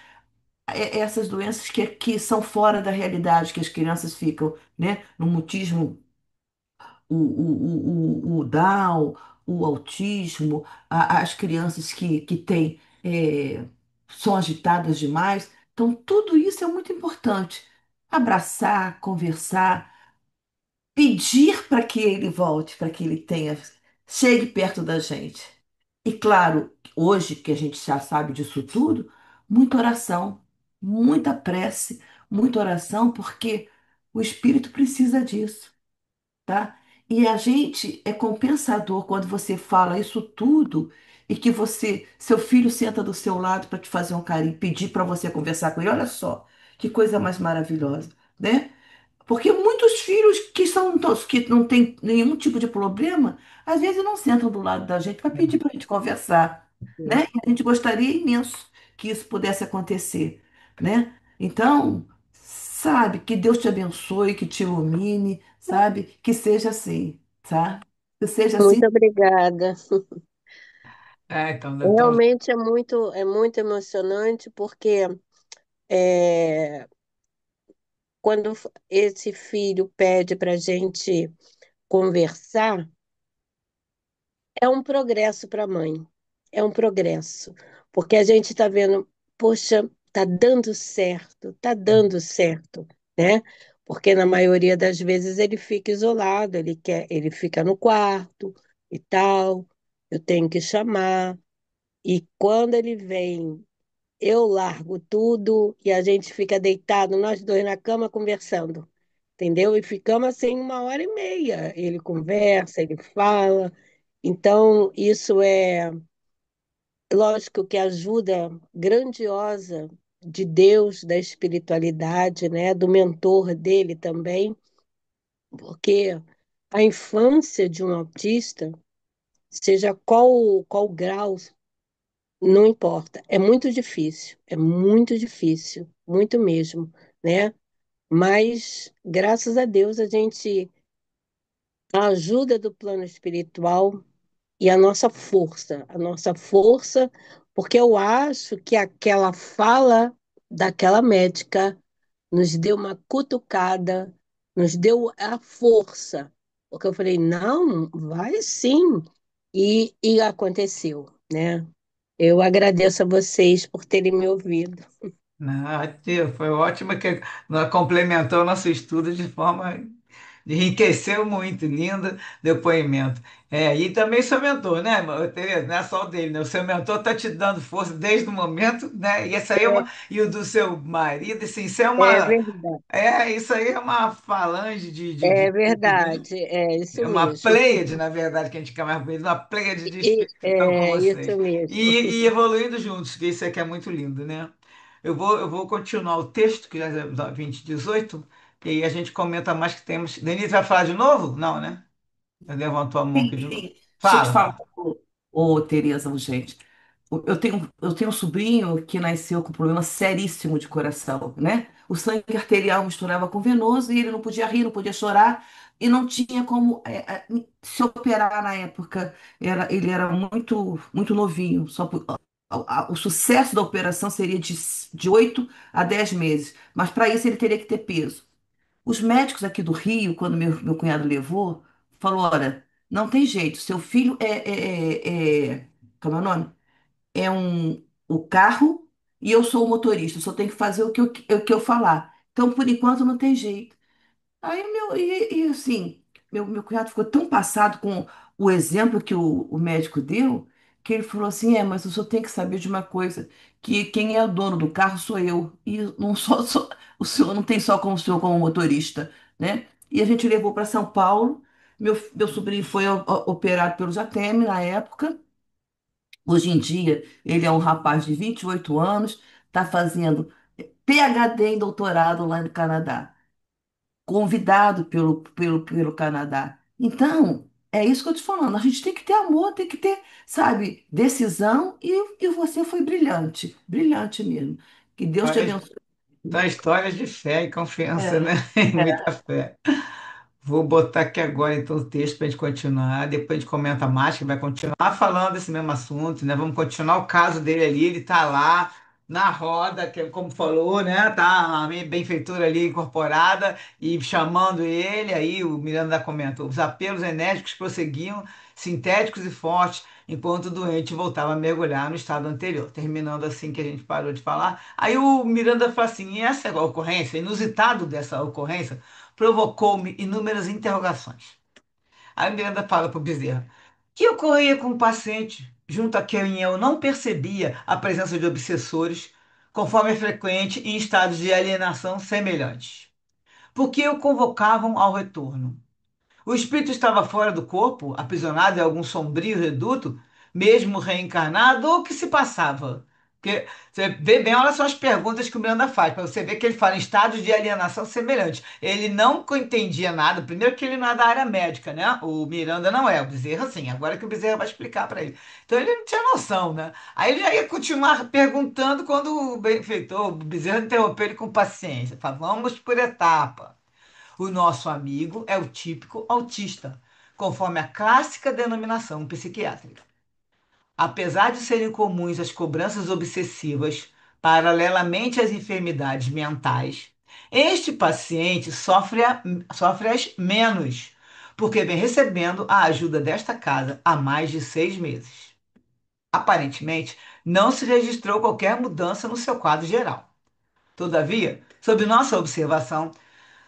E: essas doenças que são fora da realidade, que as crianças ficam, né? No mutismo, o Down, o autismo, as crianças que têm, são agitadas demais. Então, tudo isso é muito importante. Abraçar, conversar, pedir para que ele volte, para que ele chegue perto da gente. E claro, hoje que a gente já sabe disso tudo, muita oração, muita prece, muita oração, porque o espírito precisa disso, tá? E a gente é compensador quando você fala isso tudo e que seu filho senta do seu lado para te fazer um carinho, pedir para você conversar com ele. Olha só, que coisa mais maravilhosa, né? Porque muitos filhos que não têm nenhum tipo de problema, às vezes não sentam do lado da gente para pedir para a gente conversar, né? E a gente gostaria imenso que isso pudesse acontecer, né? Então, sabe, que Deus te abençoe, que te ilumine, sabe? Que seja assim, tá? Que seja assim.
D: Muito obrigada.
A: É, então, estamos.
D: Realmente é muito emocionante porque é, quando esse filho pede para a gente conversar, é um progresso para a mãe. É um progresso. Porque a gente está vendo, poxa, tá dando certo, né? Porque na maioria das vezes ele fica isolado, ele fica no quarto e tal. Eu tenho que chamar. E quando ele vem eu largo tudo e a gente fica deitado, nós dois na cama conversando, entendeu? E ficamos assim 1 hora e meia. Ele conversa, ele fala. Então, isso é lógico que ajuda grandiosa de Deus, da espiritualidade, né? Do mentor dele também, porque a infância de um autista, seja qual grau, não importa. É muito difícil, muito mesmo, né? Mas, graças a Deus, a ajuda do plano espiritual e a nossa força, porque eu acho que aquela fala daquela médica nos deu uma cutucada, nos deu a força, porque eu falei, não, vai sim, e aconteceu, né? Eu agradeço a vocês por terem me ouvido.
A: Não, tia, foi ótimo que complementou o nosso estudo de forma enriqueceu muito, lindo depoimento. É, e também seu mentor, né, Tereza? Não é só o dele, né? O seu mentor está te dando força desde o momento, né? E essa aí é uma, e o do seu marido, assim, isso é
D: É
A: uma,
D: verdade,
A: isso aí é uma falange
D: é
A: de espíritos, né?
D: verdade, é isso
A: É uma
D: mesmo.
A: pleiade, na verdade, que a gente quer mais bonito, uma pleiade de espíritos que estão com
D: É
A: vocês.
D: isso mesmo.
A: E evoluindo juntos, que isso aqui é muito lindo, né? Eu vou continuar o texto, que já é da 2018, e aí a gente comenta mais que temos. Denise vai falar de novo? Não, né? Ela levantou a mão aqui
E: Sim,
A: de novo.
E: sim. Deixa eu te
A: Fala.
E: falar, ô, Tereza, gente. Eu tenho um sobrinho que nasceu com um problema seríssimo de coração, né? O sangue arterial misturava com venoso e ele não podia rir, não podia chorar e não tinha como se operar na época. Ele era muito novinho. O sucesso da operação seria de 8 a 10 meses, mas para isso ele teria que ter peso. Os médicos aqui do Rio, quando meu cunhado levou, falou: olha, não tem jeito, seu filho como é o nome? O carro e eu sou o motorista, eu só tenho que fazer o que eu falar. Então, por enquanto, não tem jeito. Aí, assim, meu cunhado ficou tão passado com o exemplo que o médico deu, que ele falou assim: mas o senhor tem que saber de uma coisa, que quem é o dono do carro sou eu, e não o senhor não tem só como o senhor como motorista, né? E a gente levou para São Paulo, meu sobrinho foi operado pelo Jateme na época. Hoje em dia, ele é um rapaz de 28 anos, está fazendo PhD em doutorado lá no Canadá, convidado pelo Canadá. Então, é isso que eu estou falando. A gente tem que ter amor, tem que ter, sabe, decisão, e você foi brilhante, brilhante mesmo. Que Deus te abençoe.
A: São histórias de fé e confiança, né?
E: É,
A: Muita
E: é.
A: fé. Vou botar aqui agora então o texto para a gente continuar. Depois a gente comenta mais, que vai continuar falando desse mesmo assunto, né? Vamos continuar o caso dele ali. Ele tá lá na roda, que como falou, né? Tá a minha benfeitora ali incorporada e chamando ele. Aí o Miranda comenta: os apelos enérgicos prosseguiam, sintéticos e fortes, enquanto o doente voltava a mergulhar no estado anterior. Terminando assim que a gente parou de falar. Aí o Miranda fala assim: e essa ocorrência, inusitado dessa ocorrência provocou-me inúmeras interrogações. Aí a Miranda fala para o Bezerra: que ocorria com o paciente, junto a quem eu não percebia a presença de obsessores, conforme é frequente em estados de alienação semelhantes? Por que o convocavam ao retorno? O espírito estava fora do corpo, aprisionado em algum sombrio reduto, mesmo reencarnado, ou o que se passava? Porque você vê bem, olha só as perguntas que o Miranda faz, para você ver que ele fala em estados de alienação semelhantes. Ele não entendia nada, primeiro que ele não é da área médica, né? O Miranda não é, o Bezerra sim, agora que o Bezerra vai explicar para ele. Então ele não tinha noção, né? Aí ele já ia continuar perguntando quando o benfeitor, o Bezerra interrompeu ele com paciência. Fala, vamos por etapa. O nosso amigo é o típico autista, conforme a clássica denominação psiquiátrica. Apesar de serem comuns as cobranças obsessivas, paralelamente às enfermidades mentais, este paciente sofre-as menos, porque vem recebendo a ajuda desta casa há mais de 6 meses. Aparentemente, não se registrou qualquer mudança no seu quadro geral. Todavia, sob nossa observação,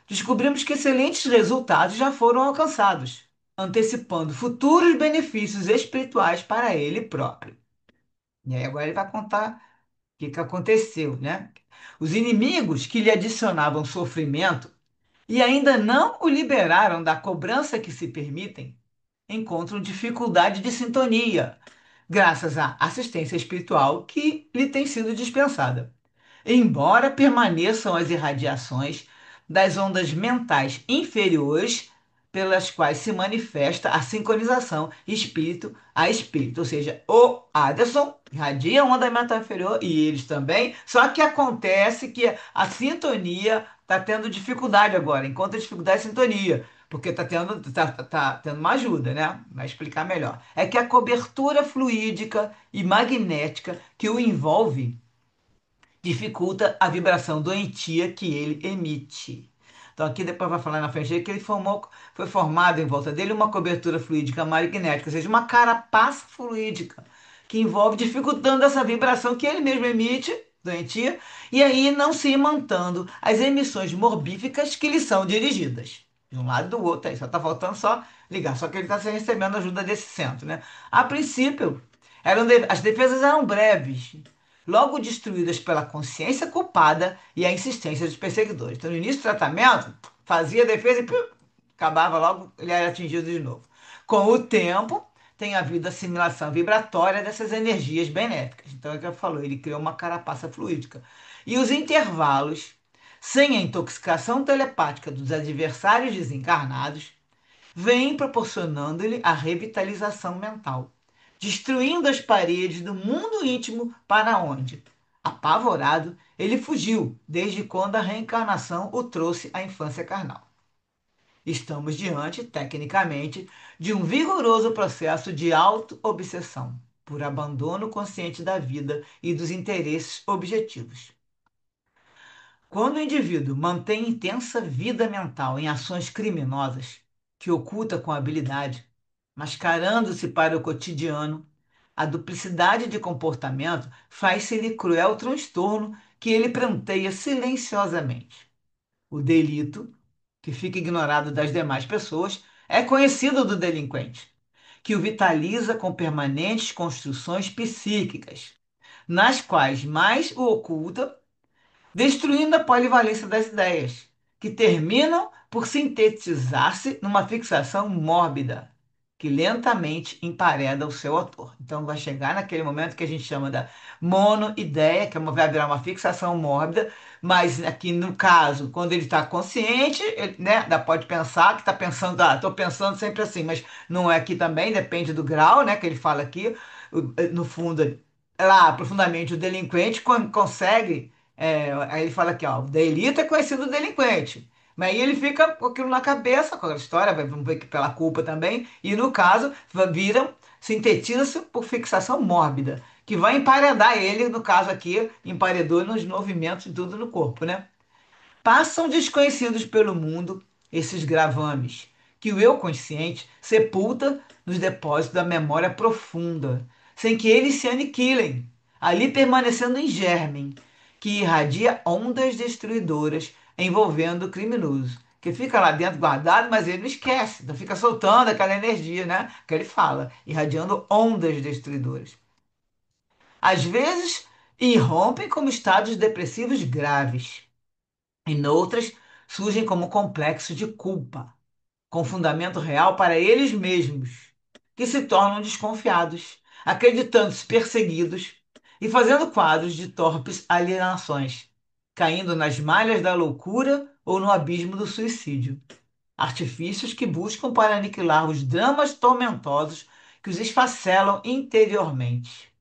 A: descobrimos que excelentes resultados já foram alcançados, antecipando futuros benefícios espirituais para ele próprio. E aí agora ele vai contar que aconteceu, né? Os inimigos que lhe adicionavam sofrimento e ainda não o liberaram da cobrança que se permitem, encontram dificuldade de sintonia, graças à assistência espiritual que lhe tem sido dispensada. Embora permaneçam as irradiações das ondas mentais inferiores pelas quais se manifesta a sincronização espírito a espírito, ou seja, o Aderson irradia a onda mental inferior e eles também, só que acontece que a sintonia está tendo dificuldade agora, encontra dificuldade de sintonia, porque tá tendo uma ajuda, né? Vai explicar melhor. É que a cobertura fluídica e magnética que o envolve dificulta a vibração doentia que ele emite. Então aqui depois vai falar na frente que foi formado em volta dele uma cobertura fluídica magnética, ou seja, uma carapaça fluídica, que envolve dificultando essa vibração que ele mesmo emite, doentia, e aí não se imantando as emissões morbíficas que lhe são dirigidas. De um lado e do outro, aí só está faltando só ligar, só que ele está recebendo ajuda desse centro, né? A princípio, as defesas eram breves, logo destruídas pela consciência culpada e a insistência dos perseguidores. Então, no início do tratamento, fazia a defesa e acabava logo, ele era atingido de novo. Com o tempo, tem havido assimilação vibratória dessas energias benéficas. Então, é o que eu falou, ele criou uma carapaça fluídica. E os intervalos, sem a intoxicação telepática dos adversários desencarnados, vem proporcionando-lhe a revitalização mental, destruindo as paredes do mundo íntimo para onde, apavorado, ele fugiu, desde quando a reencarnação o trouxe à infância carnal. Estamos diante, tecnicamente, de um vigoroso processo de auto-obsessão, por abandono consciente da vida e dos interesses objetivos. Quando o indivíduo mantém intensa vida mental em ações criminosas, que oculta com habilidade, mascarando-se para o cotidiano, a duplicidade de comportamento faz-se-lhe cruel transtorno que ele pranteia silenciosamente. O delito, que fica ignorado das demais pessoas, é conhecido do delinquente, que o vitaliza com permanentes construções psíquicas, nas quais mais o oculta destruindo a polivalência das ideias, que terminam por sintetizar-se numa fixação mórbida, que lentamente empareda o seu autor. Então vai chegar naquele momento que a gente chama da monoideia, que vai virar uma fixação mórbida, mas aqui no caso, quando ele está consciente, ele, né, pode pensar que está pensando, estou pensando sempre assim, mas não é aqui também, depende do grau, né, que ele fala aqui, no fundo, lá profundamente o delinquente consegue aí ele fala aqui, ó, o delito é conhecido do delinquente. Mas aí ele fica com aquilo na cabeça, com a história, vamos ver que pela culpa também, e no caso, sintetiza-se por fixação mórbida, que vai emparedar ele, no caso aqui, emparedou nos movimentos e tudo no corpo, né? Passam desconhecidos pelo mundo esses gravames, que o eu consciente sepulta nos depósitos da memória profunda, sem que eles se aniquilem, ali permanecendo em germe, que irradia ondas destruidoras envolvendo o criminoso, que fica lá dentro guardado, mas ele não esquece, então fica soltando aquela energia, né, que ele fala, irradiando ondas destruidoras. Às vezes, irrompem como estados depressivos graves e noutras surgem como complexo de culpa, com fundamento real para eles mesmos, que se tornam desconfiados, acreditando-se perseguidos e fazendo quadros de torpes alienações, caindo nas malhas da loucura ou no abismo do suicídio. Artifícios que buscam para aniquilar os dramas tormentosos que os esfacelam interiormente.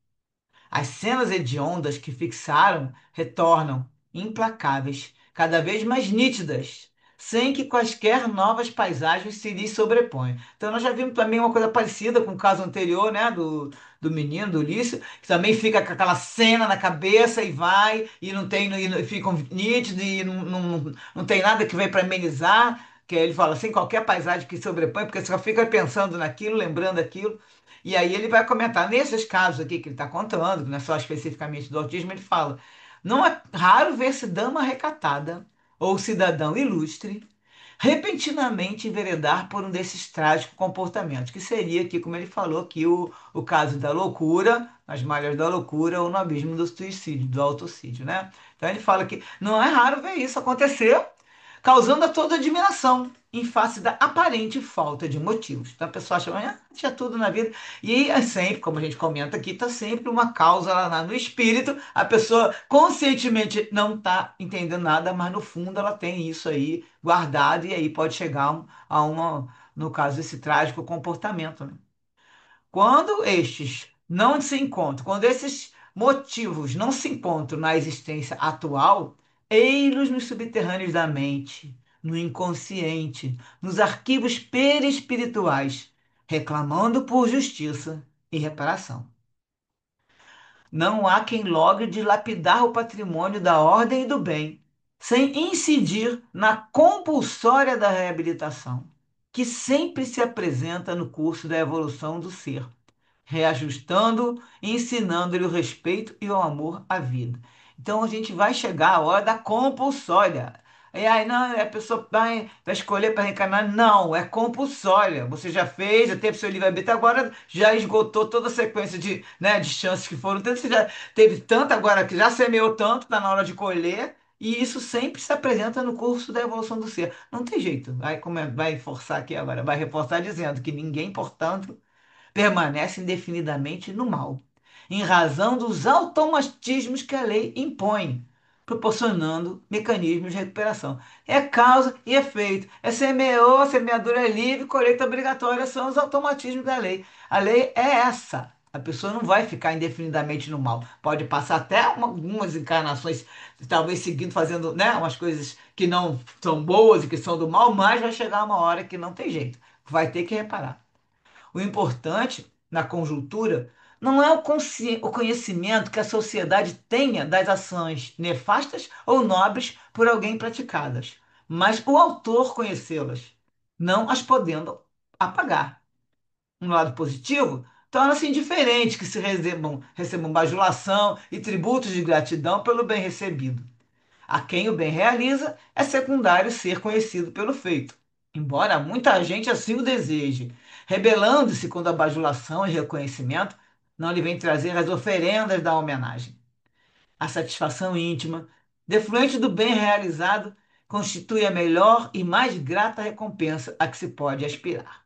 A: As cenas hediondas que fixaram retornam, implacáveis, cada vez mais nítidas, sem que quaisquer novas paisagens se lhes sobreponham. Então, nós já vimos também uma coisa parecida com o caso anterior, né, do menino, do Ulisses, que também fica com aquela cena na cabeça e vai, e não tem, e ficam nítidos, e não tem nada que vem para amenizar, que aí ele fala, sem qualquer paisagem que sobrepõe, porque você só fica pensando naquilo, lembrando aquilo. E aí ele vai comentar, nesses casos aqui que ele está contando, que não é só especificamente do autismo, ele fala, não é raro ver-se dama recatada ou cidadão ilustre repentinamente enveredar por um desses trágicos comportamentos, que seria aqui, como ele falou, aqui o caso da loucura, nas malhas da loucura ou no abismo do suicídio, do autocídio, né? Então ele fala que não é raro ver isso acontecer, causando a toda admiração em face da aparente falta de motivos. Então a pessoa acha, ah, tinha tudo na vida. E é sempre, como a gente comenta aqui, está sempre uma causa lá no espírito. A pessoa conscientemente não está entendendo nada, mas no fundo ela tem isso aí guardado e aí pode chegar a uma, no caso, esse trágico comportamento, né? Quando estes não se encontram, quando esses motivos não se encontram na existência atual, ei-los nos subterrâneos da mente, no inconsciente, nos arquivos perispirituais, reclamando por justiça e reparação. Não há quem logre dilapidar o patrimônio da ordem e do bem, sem incidir na compulsória da reabilitação, que sempre se apresenta no curso da evolução do ser reajustando e ensinando-lhe o respeito e o amor à vida. Então a gente vai chegar à hora da compulsória. E aí, não, a pessoa vai escolher para reencarnar. Não, é compulsória. Você já fez, já teve seu livre-arbítrio, agora já esgotou toda a sequência de, né, de chances que foram. Tanto você já teve tanto agora que já semeou tanto, está na hora de colher. E isso sempre se apresenta no curso da evolução do ser. Não tem jeito. Vai forçar aqui agora, vai reforçar dizendo que ninguém, portanto, permanece indefinidamente no mal, em razão dos automatismos que a lei impõe, proporcionando mecanismos de recuperação. É causa e efeito. É semeou, semeadura é livre, colheita obrigatória são os automatismos da lei. A lei é essa. A pessoa não vai ficar indefinidamente no mal. Pode passar até algumas encarnações, talvez seguindo, fazendo, né, umas coisas que não são boas e que são do mal, mas vai chegar uma hora que não tem jeito. Vai ter que reparar. O importante na conjuntura não é o conhecimento que a sociedade tenha das ações nefastas ou nobres por alguém praticadas, mas o autor conhecê-las, não as podendo apagar. Um lado positivo torna-se indiferente que se recebam bajulação e tributos de gratidão pelo bem recebido. A quem o bem realiza, é secundário ser conhecido pelo feito, embora muita gente assim o deseje, rebelando-se quando a bajulação e reconhecimento não lhe vem trazer as oferendas da homenagem. A satisfação íntima, defluente do bem realizado, constitui a melhor e mais grata recompensa a que se pode aspirar.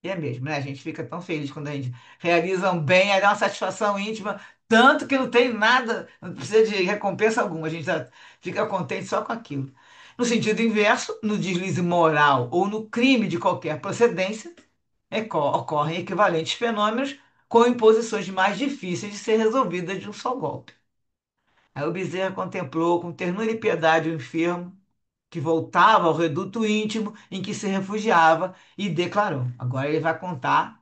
A: E é mesmo, né? A gente fica tão feliz quando a gente realiza um bem, aí dá uma satisfação íntima, tanto que não tem nada, não precisa de recompensa alguma, a gente já fica contente só com aquilo. No sentido inverso, no deslize moral ou no crime de qualquer procedência, ocorrem equivalentes fenômenos com imposições mais difíceis de ser resolvidas de um só golpe. Aí o Bezerra contemplou com ternura e piedade o enfermo, que voltava ao reduto íntimo em que se refugiava e declarou. Agora ele vai contar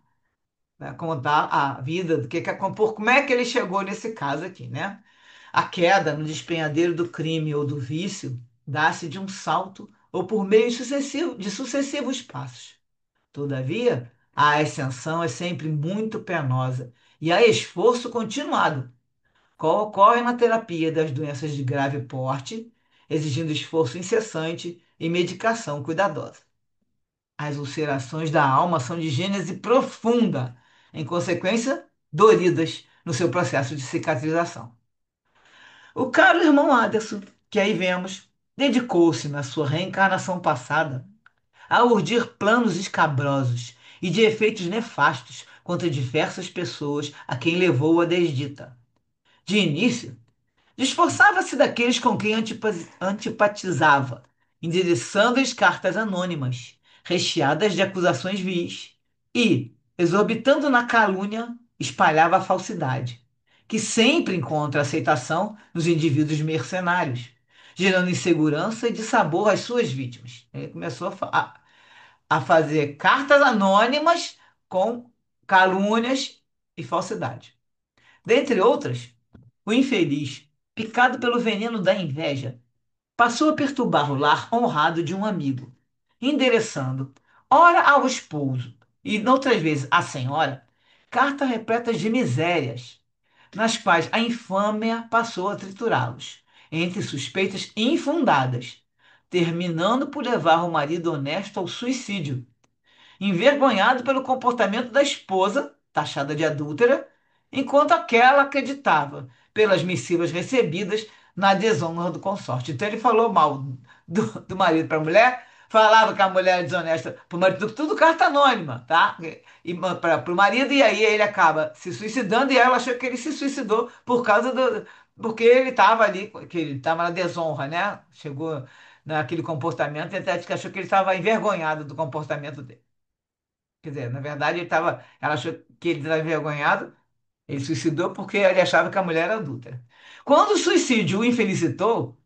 A: a vida, como é que ele chegou nesse caso aqui, né? A queda no despenhadeiro do crime ou do vício dá-se de um salto ou por meio de sucessivos passos. Todavia, a ascensão é sempre muito penosa e há esforço continuado, qual ocorre na terapia das doenças de grave porte, exigindo esforço incessante e medicação cuidadosa. As ulcerações da alma são de gênese profunda, em consequência, doridas no seu processo de cicatrização. O caro irmão Aderson, que aí vemos, dedicou-se na sua reencarnação passada a urdir planos escabrosos e de efeitos nefastos contra diversas pessoas a quem levou a desdita. De início, disfarçava-se daqueles com quem antipatizava, endereçando-lhes cartas anônimas, recheadas de acusações vis, e, exorbitando na calúnia, espalhava a falsidade, que sempre encontra aceitação nos indivíduos mercenários, gerando insegurança e dissabor às suas vítimas. Ele começou a fazer cartas anônimas com calúnias e falsidade. Dentre outras, o infeliz, picado pelo veneno da inveja, passou a perturbar o lar honrado de um amigo, endereçando, ora ao esposo e noutras vezes à senhora, cartas repletas de misérias, nas quais a infâmia passou a triturá-los, entre suspeitas infundadas, terminando por levar o marido honesto ao suicídio, envergonhado pelo comportamento da esposa, taxada de adúltera, enquanto aquela acreditava, pelas missivas recebidas, na desonra do consorte. Então ele falou mal do marido para a mulher, falava que a mulher era desonesta para o marido, tudo carta anônima, tá? E para o marido, e aí ele acaba se suicidando, e ela achou que ele se suicidou por causa do. Porque ele estava ali, que ele estava na desonra, né? Chegou naquele comportamento, e até que achou que ele estava envergonhado do comportamento dele. Quer dizer, na verdade, ela achou que ele estava envergonhado, ele suicidou porque ele achava que a mulher era adúltera. Quando o suicídio o infelicitou,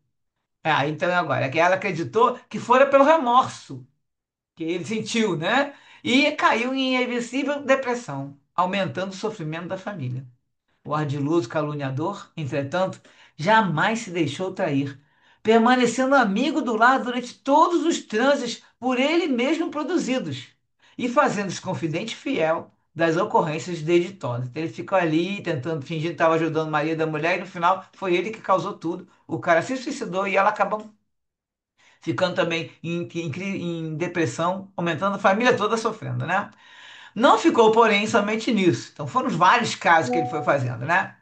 A: então é agora, é que ela acreditou que fora pelo remorso que ele sentiu, né? E caiu em irreversível depressão, aumentando o sofrimento da família. O ardiloso caluniador, entretanto, jamais se deixou trair, permanecendo amigo do lar durante todos os transes por ele mesmo produzidos e fazendo-se confidente fiel das ocorrências desditosas. Então, ele ficou ali tentando fingir que estava ajudando o marido da mulher e no final foi ele que causou tudo. O cara se suicidou e ela acabou ficando também em depressão, aumentando a família toda sofrendo, né? Não ficou, porém, somente nisso. Então foram os vários casos que ele foi fazendo, né?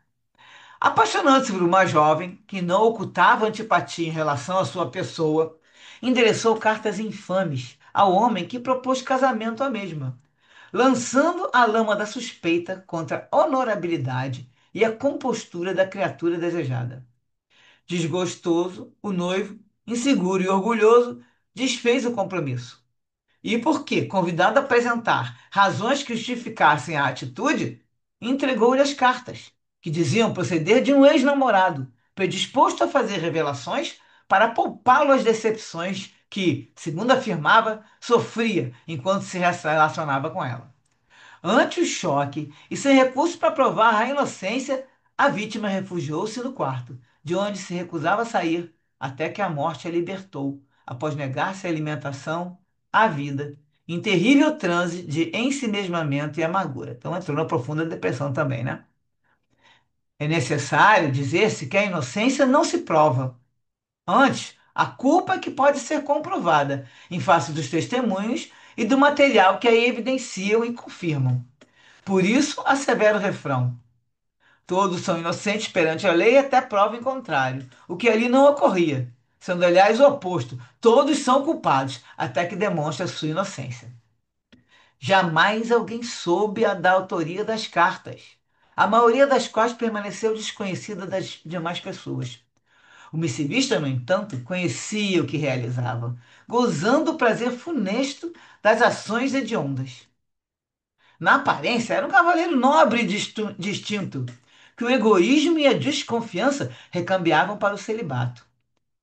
A: Apaixonando-se por uma jovem que não ocultava antipatia em relação à sua pessoa, endereçou cartas infames ao homem que propôs casamento à mesma, lançando a lama da suspeita contra a honorabilidade e a compostura da criatura desejada. Desgostoso, o noivo, inseguro e orgulhoso, desfez o compromisso. E por quê? Convidado a apresentar razões que justificassem a atitude, entregou-lhe as cartas, que diziam proceder de um ex-namorado, predisposto a fazer revelações para poupá-lo às decepções que, segundo afirmava, sofria enquanto se relacionava com ela. Ante o choque e sem recursos para provar a inocência, a vítima refugiou-se no quarto, de onde se recusava a sair, até que a morte a libertou, após negar-se à alimentação, à vida, em terrível transe de ensimismamento e amargura. Então entrou na profunda depressão também, né? É necessário dizer-se que a inocência não se prova. Antes, a culpa é que pode ser comprovada, em face dos testemunhos e do material que a evidenciam e confirmam. Por isso, assevera o refrão: todos são inocentes perante a lei até prova em contrário, o que ali não ocorria, sendo aliás o oposto: todos são culpados até que demonstre a sua inocência. Jamais alguém soube da autoria das cartas, a maioria das quais permaneceu desconhecida das demais pessoas. O missivista, no entanto, conhecia o que realizava, gozando o prazer funesto das ações hediondas. Na aparência, era um cavaleiro nobre e distinto, que o egoísmo e a desconfiança recambiavam para o celibato,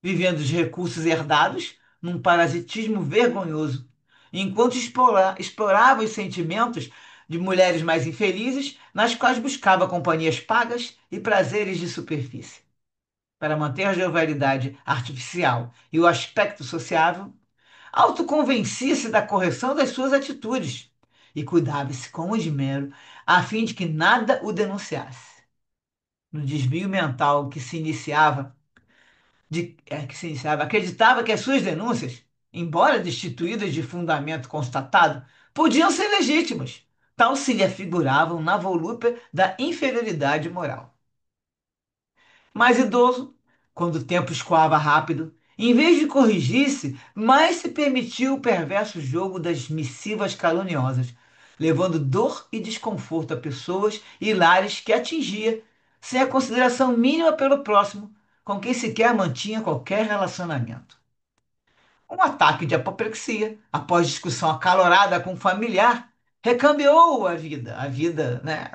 A: vivendo os recursos herdados num parasitismo vergonhoso, enquanto explorava os sentimentos de mulheres mais infelizes, nas quais buscava companhias pagas e prazeres de superfície. Para manter a jovialidade artificial e o aspecto sociável, autoconvencia-se da correção das suas atitudes e cuidava-se com esmero a fim de que nada o denunciasse. No desvio mental que se iniciava, acreditava que as suas denúncias, embora destituídas de fundamento constatado, podiam ser legítimas, tal se lhe afiguravam na volúpia da inferioridade moral. Mais idoso, quando o tempo escoava rápido, em vez de corrigir-se, mais se permitiu o perverso jogo das missivas caluniosas, levando dor e desconforto a pessoas e lares que atingia, sem a consideração mínima pelo próximo, com quem sequer mantinha qualquer relacionamento. Um ataque de apoplexia, após discussão acalorada com um familiar, recambiou a vida, né,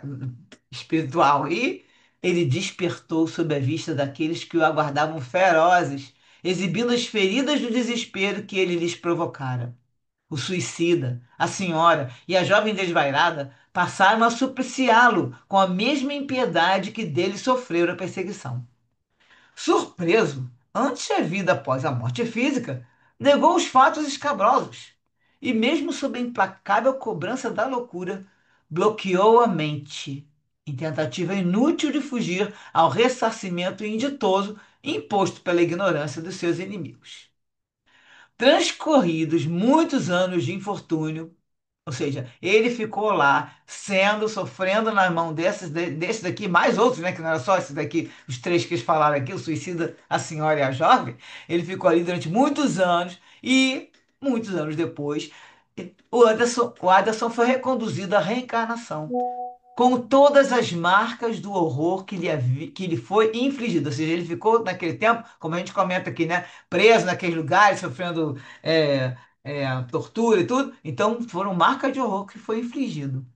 A: espiritual, e ele despertou sob a vista daqueles que o aguardavam ferozes, exibindo as feridas do desespero que ele lhes provocara. O suicida, a senhora e a jovem desvairada passaram a supliciá-lo com a mesma impiedade que dele sofreram a perseguição. Surpreso, antes a vida após a morte física, negou os fatos escabrosos e, mesmo sob a implacável cobrança da loucura, bloqueou a mente, em tentativa inútil de fugir ao ressarcimento inditoso imposto pela ignorância dos seus inimigos. Transcorridos muitos anos de infortúnio, Ou seja, ele ficou lá sofrendo na mão desse daqui, mais outros, né? Que não era só esse daqui, os três que eles falaram aqui, o suicida, a senhora e a jovem. Ele ficou ali durante muitos anos e, muitos anos depois, o Aderson foi reconduzido à reencarnação, com todas as marcas do horror que lhe foi infligido. Ou seja, ele ficou naquele tempo, como a gente comenta aqui, né, preso naqueles lugares, sofrendo tortura e tudo. Então, foram marcas de horror que foi infligido.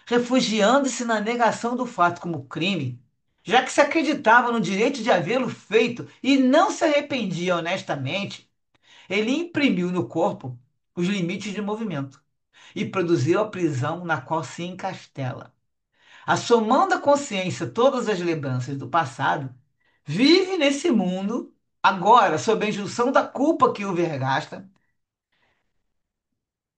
A: Refugiando-se na negação do fato como crime, já que se acreditava no direito de havê-lo feito e não se arrependia honestamente, ele imprimiu no corpo os limites de movimento e produziu a prisão na qual se encastela. Assomando à consciência todas as lembranças do passado, vive nesse mundo, agora, sob a injunção da culpa que o vergasta,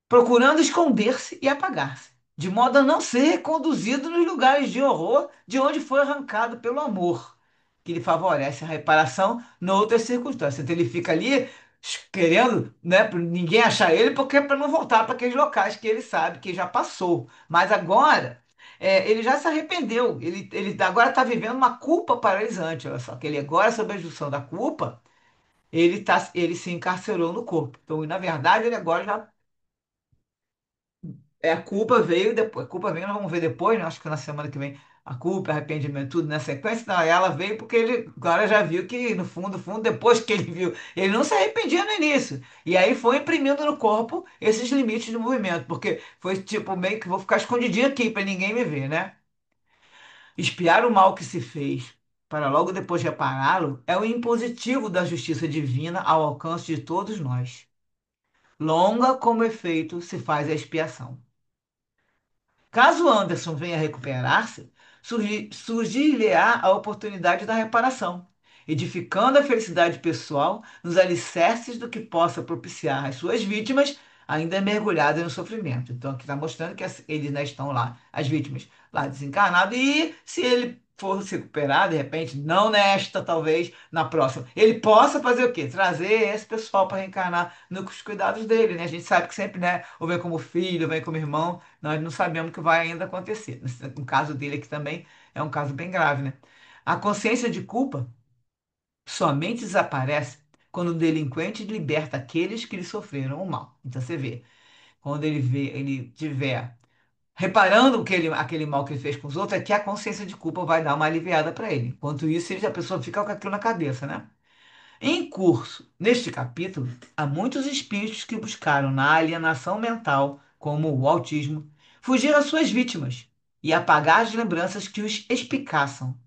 A: procurando esconder-se e apagar-se, de modo a não ser reconduzido nos lugares de horror de onde foi arrancado pelo amor, que lhe favorece a reparação noutras circunstâncias. Então ele fica ali querendo, né, pra ninguém achar ele, porque é para não voltar para aqueles locais que ele sabe que já passou. Mas agora ele já se arrependeu. Ele agora está vivendo uma culpa paralisante. Olha só, que ele agora, sob a junção da culpa, ele se encarcerou no corpo. Então, na verdade, ele agora já a culpa veio depois. A culpa veio, nós vamos ver depois, né? Acho que na semana que vem. A culpa, arrependimento, tudo na sequência. Não, ela veio porque ele agora já viu que, no fundo, fundo, depois que ele viu, ele não se arrependia no início. E aí foi imprimindo no corpo esses limites de movimento, porque foi tipo meio que vou ficar escondidinho aqui para ninguém me ver, né? Espiar o mal que se fez para logo depois repará-lo é o impositivo da justiça divina ao alcance de todos nós. Longa como efeito se faz a expiação. Caso Anderson venha a recuperar-se, surgir-lhe-á a oportunidade da reparação, edificando a felicidade pessoal nos alicerces do que possa propiciar às suas vítimas, ainda mergulhadas no sofrimento. Então, aqui está mostrando que eles ainda estão lá, as vítimas, lá desencarnados, e se ele for se recuperar, de repente, não nesta, talvez, na próxima, ele possa fazer o quê? Trazer esse pessoal para reencarnar nos cuidados dele, né? A gente sabe que sempre, né, ou vem como filho, ou vem como irmão, nós não sabemos o que vai ainda acontecer. No caso dele aqui também é um caso bem grave, né? A consciência de culpa somente desaparece quando o delinquente liberta aqueles que lhe sofreram o mal. Então você vê, quando ele tiver reparando aquele mal que ele fez com os outros, é que a consciência de culpa vai dar uma aliviada para ele. Enquanto isso, a pessoa fica com aquilo na cabeça, né? Em curso, neste capítulo, há muitos espíritos que buscaram na alienação mental, como o autismo, fugir às suas vítimas e apagar as lembranças que os espicaçam,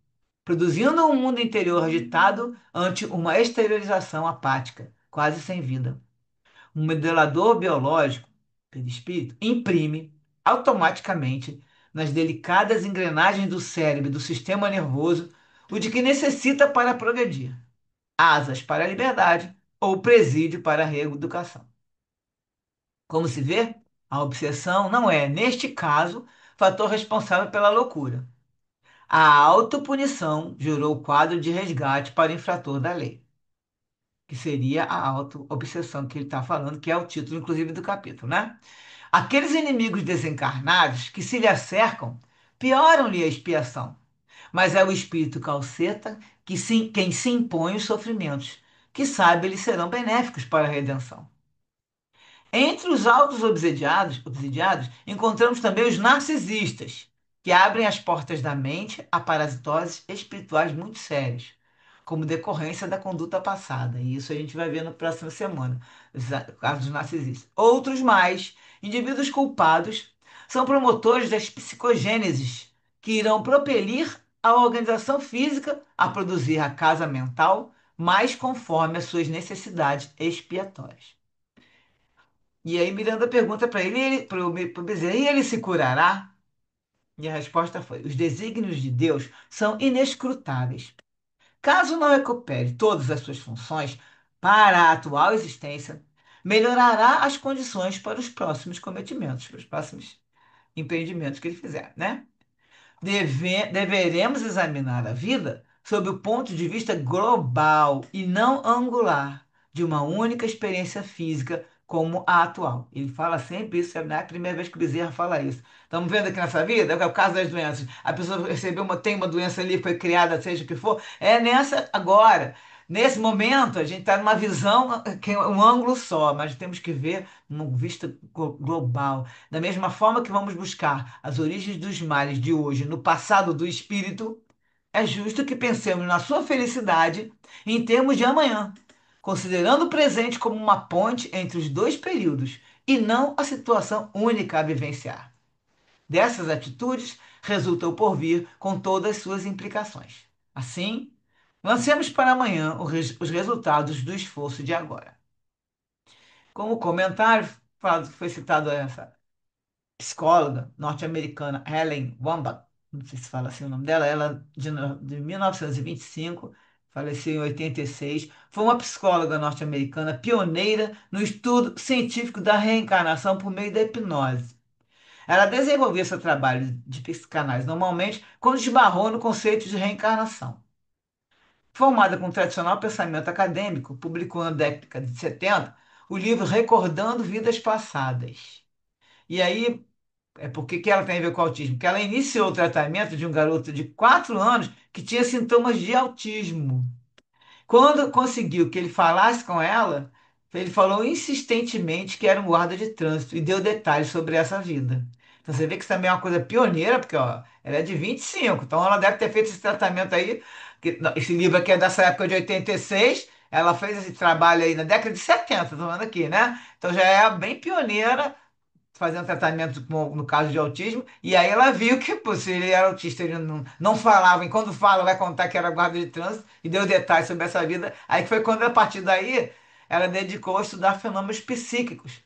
A: produzindo um mundo interior agitado ante uma exteriorização apática, quase sem vida. Um modelador biológico, perispírito, imprime automaticamente nas delicadas engrenagens do cérebro e do sistema nervoso o de que necessita para progredir asas para a liberdade ou presídio para a reeducação. Como se vê, a obsessão não é, neste caso, fator responsável pela loucura. A autopunição gerou o quadro de resgate para o infrator da lei, que seria a auto-obsessão que ele está falando, que é o título, inclusive, do capítulo, né? Aqueles inimigos desencarnados que se lhe acercam pioram-lhe a expiação, mas é o espírito calceta quem se impõe os sofrimentos, que sabe eles serão benéficos para a redenção. Entre os obsidiados, encontramos também os narcisistas, que abrem as portas da mente a parasitoses espirituais muito sérias, como decorrência da conduta passada. E isso a gente vai ver na próxima semana, o caso dos narcisistas. Outros mais, indivíduos culpados, são promotores das psicogêneses, que irão propelir a organização física a produzir a casa mental mais conforme as suas necessidades expiatórias. E aí Miranda pergunta para pro Bezerra, e ele se curará? E a resposta foi: os desígnios de Deus são inescrutáveis. Caso não recupere todas as suas funções para a atual existência, melhorará as condições para os próximos cometimentos, para os próximos empreendimentos que ele fizer, né? Deveremos examinar a vida sob o ponto de vista global e não angular de uma única experiência física como a atual. Ele fala sempre isso, não é a primeira vez que o Bezerra fala isso. Estamos vendo aqui nessa vida, é o caso das doenças. A pessoa recebeu tem uma doença ali, foi criada, seja o que for, é nessa agora. Nesse momento, a gente está numa visão, que é um ângulo só, mas temos que ver uma vista global. Da mesma forma que vamos buscar as origens dos males de hoje no passado do espírito, é justo que pensemos na sua felicidade em termos de amanhã, considerando o presente como uma ponte entre os dois períodos e não a situação única a vivenciar. Dessas atitudes resulta o porvir com todas as suas implicações. Assim, lancemos para amanhã os resultados do esforço de agora. Como comentário, foi citado essa psicóloga norte-americana Helen Wambach, não sei se fala assim o nome dela, ela de 1925, faleceu em 86, foi uma psicóloga norte-americana pioneira no estudo científico da reencarnação por meio da hipnose. Ela desenvolvia seu trabalho de psicanálise normalmente quando esbarrou no conceito de reencarnação. Formada com o tradicional pensamento acadêmico, publicou na década de 70 o livro Recordando Vidas Passadas. E aí, por que que ela tem a ver com autismo? Porque ela iniciou o tratamento de um garoto de 4 anos que tinha sintomas de autismo. Quando conseguiu que ele falasse com ela, ele falou insistentemente que era um guarda de trânsito e deu detalhes sobre essa vida. Então você vê que isso também é uma coisa pioneira, porque ó, ela é de 25, então ela deve ter feito esse tratamento aí. Não, esse livro aqui é dessa época de 86, ela fez esse trabalho aí na década de 70, tô falando aqui, né? Então já é bem pioneira fazendo tratamento no caso de autismo, e aí ela viu que, pô, se ele era autista, ele não falava, e quando fala vai contar que era guarda de trânsito, e deu detalhes sobre essa vida, aí que foi quando, a partir daí, ela dedicou a estudar fenômenos psíquicos,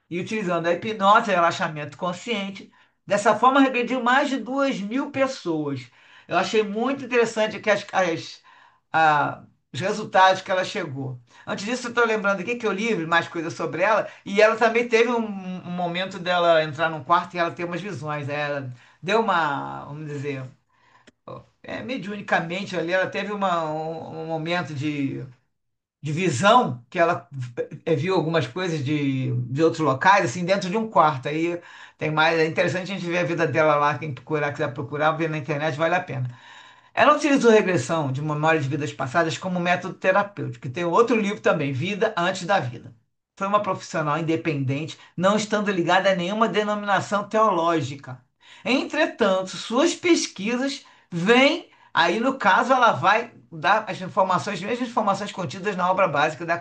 A: e utilizando a hipnose e relaxamento consciente. Dessa forma, regrediu mais de 2.000 pessoas. Eu achei muito interessante que a- os resultados que ela chegou. Antes disso, eu estou lembrando aqui que eu li mais coisas sobre ela, e ela também teve um momento dela entrar num quarto e ela ter umas visões. Ela deu uma, vamos dizer, mediunicamente ali, ela teve um momento de visão, que ela viu algumas coisas de outros locais, assim, dentro de um quarto. Aí tem mais, é interessante a gente ver a vida dela lá, quem procurar, quiser procurar, ver na internet, vale a pena. Ela utilizou regressão de memória de vidas passadas como método terapêutico, que tem outro livro também, Vida Antes da Vida. Foi uma profissional independente, não estando ligada a nenhuma denominação teológica. Entretanto, suas pesquisas vêm, aí no caso ela vai dar as informações, as mesmas informações contidas na obra básica da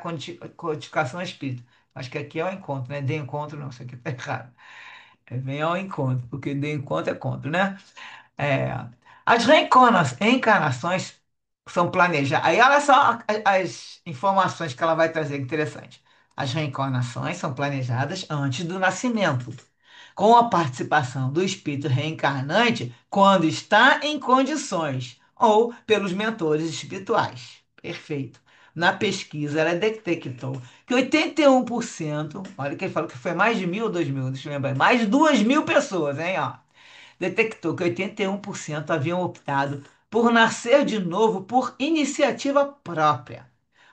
A: codificação espírita. Acho que aqui é o encontro, né? De encontro não, isso aqui está errado. Vem ao encontro, porque de encontro é contra, né? É, as reencarnações são planejadas. Aí olha só as informações que ela vai trazer, interessante. As reencarnações são planejadas antes do nascimento, com a participação do espírito reencarnante quando está em condições, ou pelos mentores espirituais. Perfeito. Na pesquisa, ela detectou que 81%, olha que ele falou que foi mais de 1.000 ou 2.000, deixa eu lembrar, mais de 2.000 pessoas, hein, ó, detectou que 81% haviam optado por nascer de novo por iniciativa própria.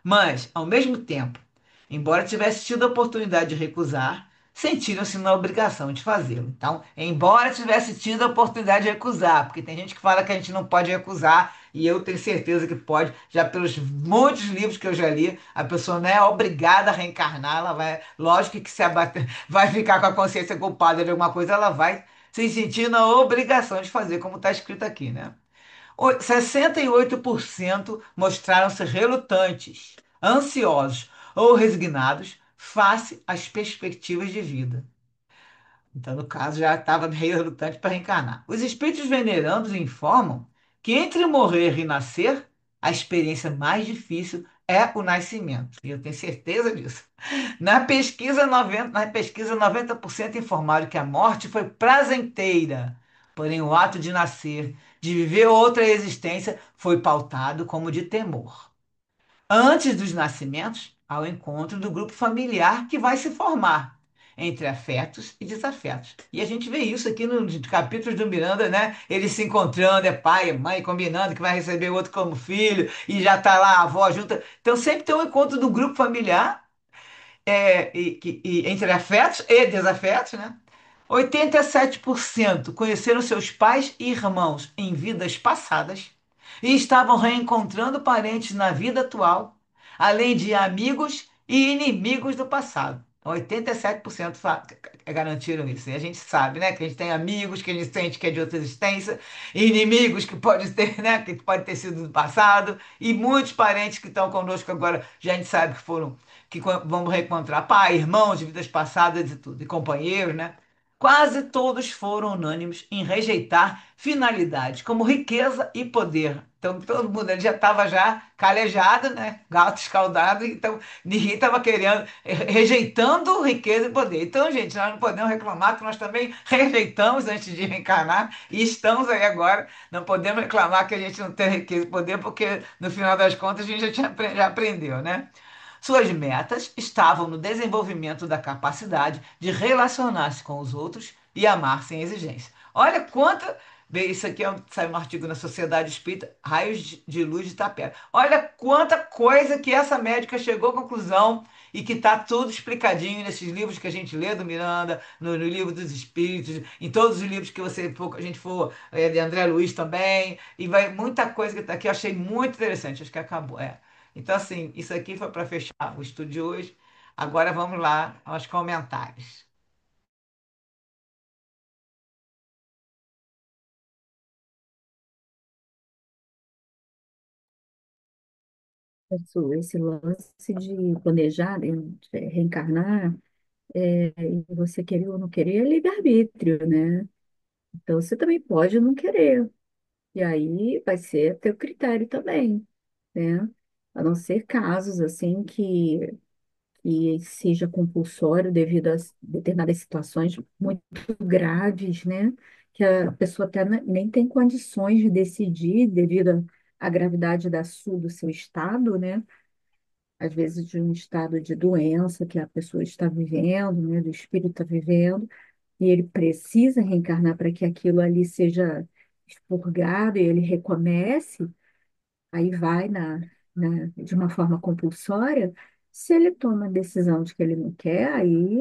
A: Mas, ao mesmo tempo, embora tivesse tido a oportunidade de recusar, sentiram-se na obrigação de fazê-lo. Então, embora tivesse tido a oportunidade de recusar, porque tem gente que fala que a gente não pode recusar, e eu tenho certeza que pode, já pelos muitos livros que eu já li, a pessoa não é obrigada a reencarnar, ela vai, lógico que se abater, vai ficar com a consciência culpada de alguma coisa, ela vai se sentir na obrigação de fazer, como está escrito aqui, né? 68% mostraram-se relutantes, ansiosos ou resignados face às perspectivas de vida. Então, no caso, já estava meio relutante para reencarnar. Os espíritos venerandos informam que entre morrer e nascer, a experiência mais difícil é o nascimento. E eu tenho certeza disso. Na pesquisa, 90% informaram que a morte foi prazenteira, porém o ato de nascer, de viver outra existência, foi pautado como de temor. Antes dos nascimentos, ao encontro do grupo familiar que vai se formar entre afetos e desafetos. E a gente vê isso aqui nos capítulos do Miranda, né? Eles se encontrando, é pai, é mãe, combinando que vai receber o outro como filho, e já tá lá a avó junta. Então sempre tem um encontro do grupo familiar entre afetos e desafetos, né? 87% conheceram seus pais e irmãos em vidas passadas e estavam reencontrando parentes na vida atual, além de amigos e inimigos do passado. 87% garantiram isso. E a gente sabe, né, que a gente tem amigos que a gente sente que é de outra existência, e inimigos que pode ter, né, que pode ter sido do passado, e muitos parentes que estão conosco agora, já a gente sabe que foram, vamos reencontrar pai, irmãos de vidas passadas e tudo, e companheiros, né? Quase todos foram unânimes em rejeitar finalidades como riqueza e poder. Então todo mundo ele já estava já calejado, né? Gato escaldado, então ninguém estava querendo, rejeitando riqueza e poder. Então, gente, nós não podemos reclamar que nós também rejeitamos antes de reencarnar e estamos aí agora. Não podemos reclamar que a gente não tem riqueza e poder, porque no final das contas a gente já aprendeu, né? Suas metas estavam no desenvolvimento da capacidade de relacionar-se com os outros e amar sem exigência. Olha quanta. Bem, isso aqui saiu um artigo na Sociedade Espírita, Raios de Luz de Itapera. Olha quanta coisa que essa médica chegou à conclusão e que está tudo explicadinho nesses livros que a gente lê do Miranda, no livro dos Espíritos, em todos os livros que a gente for, de André Luiz também, e vai muita coisa que está aqui, eu achei muito interessante, acho que acabou. Então, assim, isso aqui foi para fechar o estudo de hoje. Agora vamos lá aos comentários.
F: Esse lance de planejar, de reencarnar, e você querer ou não querer é livre-arbítrio, né? Então você também pode não querer. E aí vai ser teu critério também, né? A não ser casos assim que seja compulsório devido a determinadas situações muito graves, né? Que a pessoa até nem tem condições de decidir devido à gravidade do seu estado, né? Às vezes de um estado de doença que a pessoa está vivendo, né? Do espírito está vivendo, e ele precisa reencarnar para que aquilo ali seja expurgado e ele recomece, aí vai de uma forma compulsória. Se ele toma a decisão de que ele não quer, aí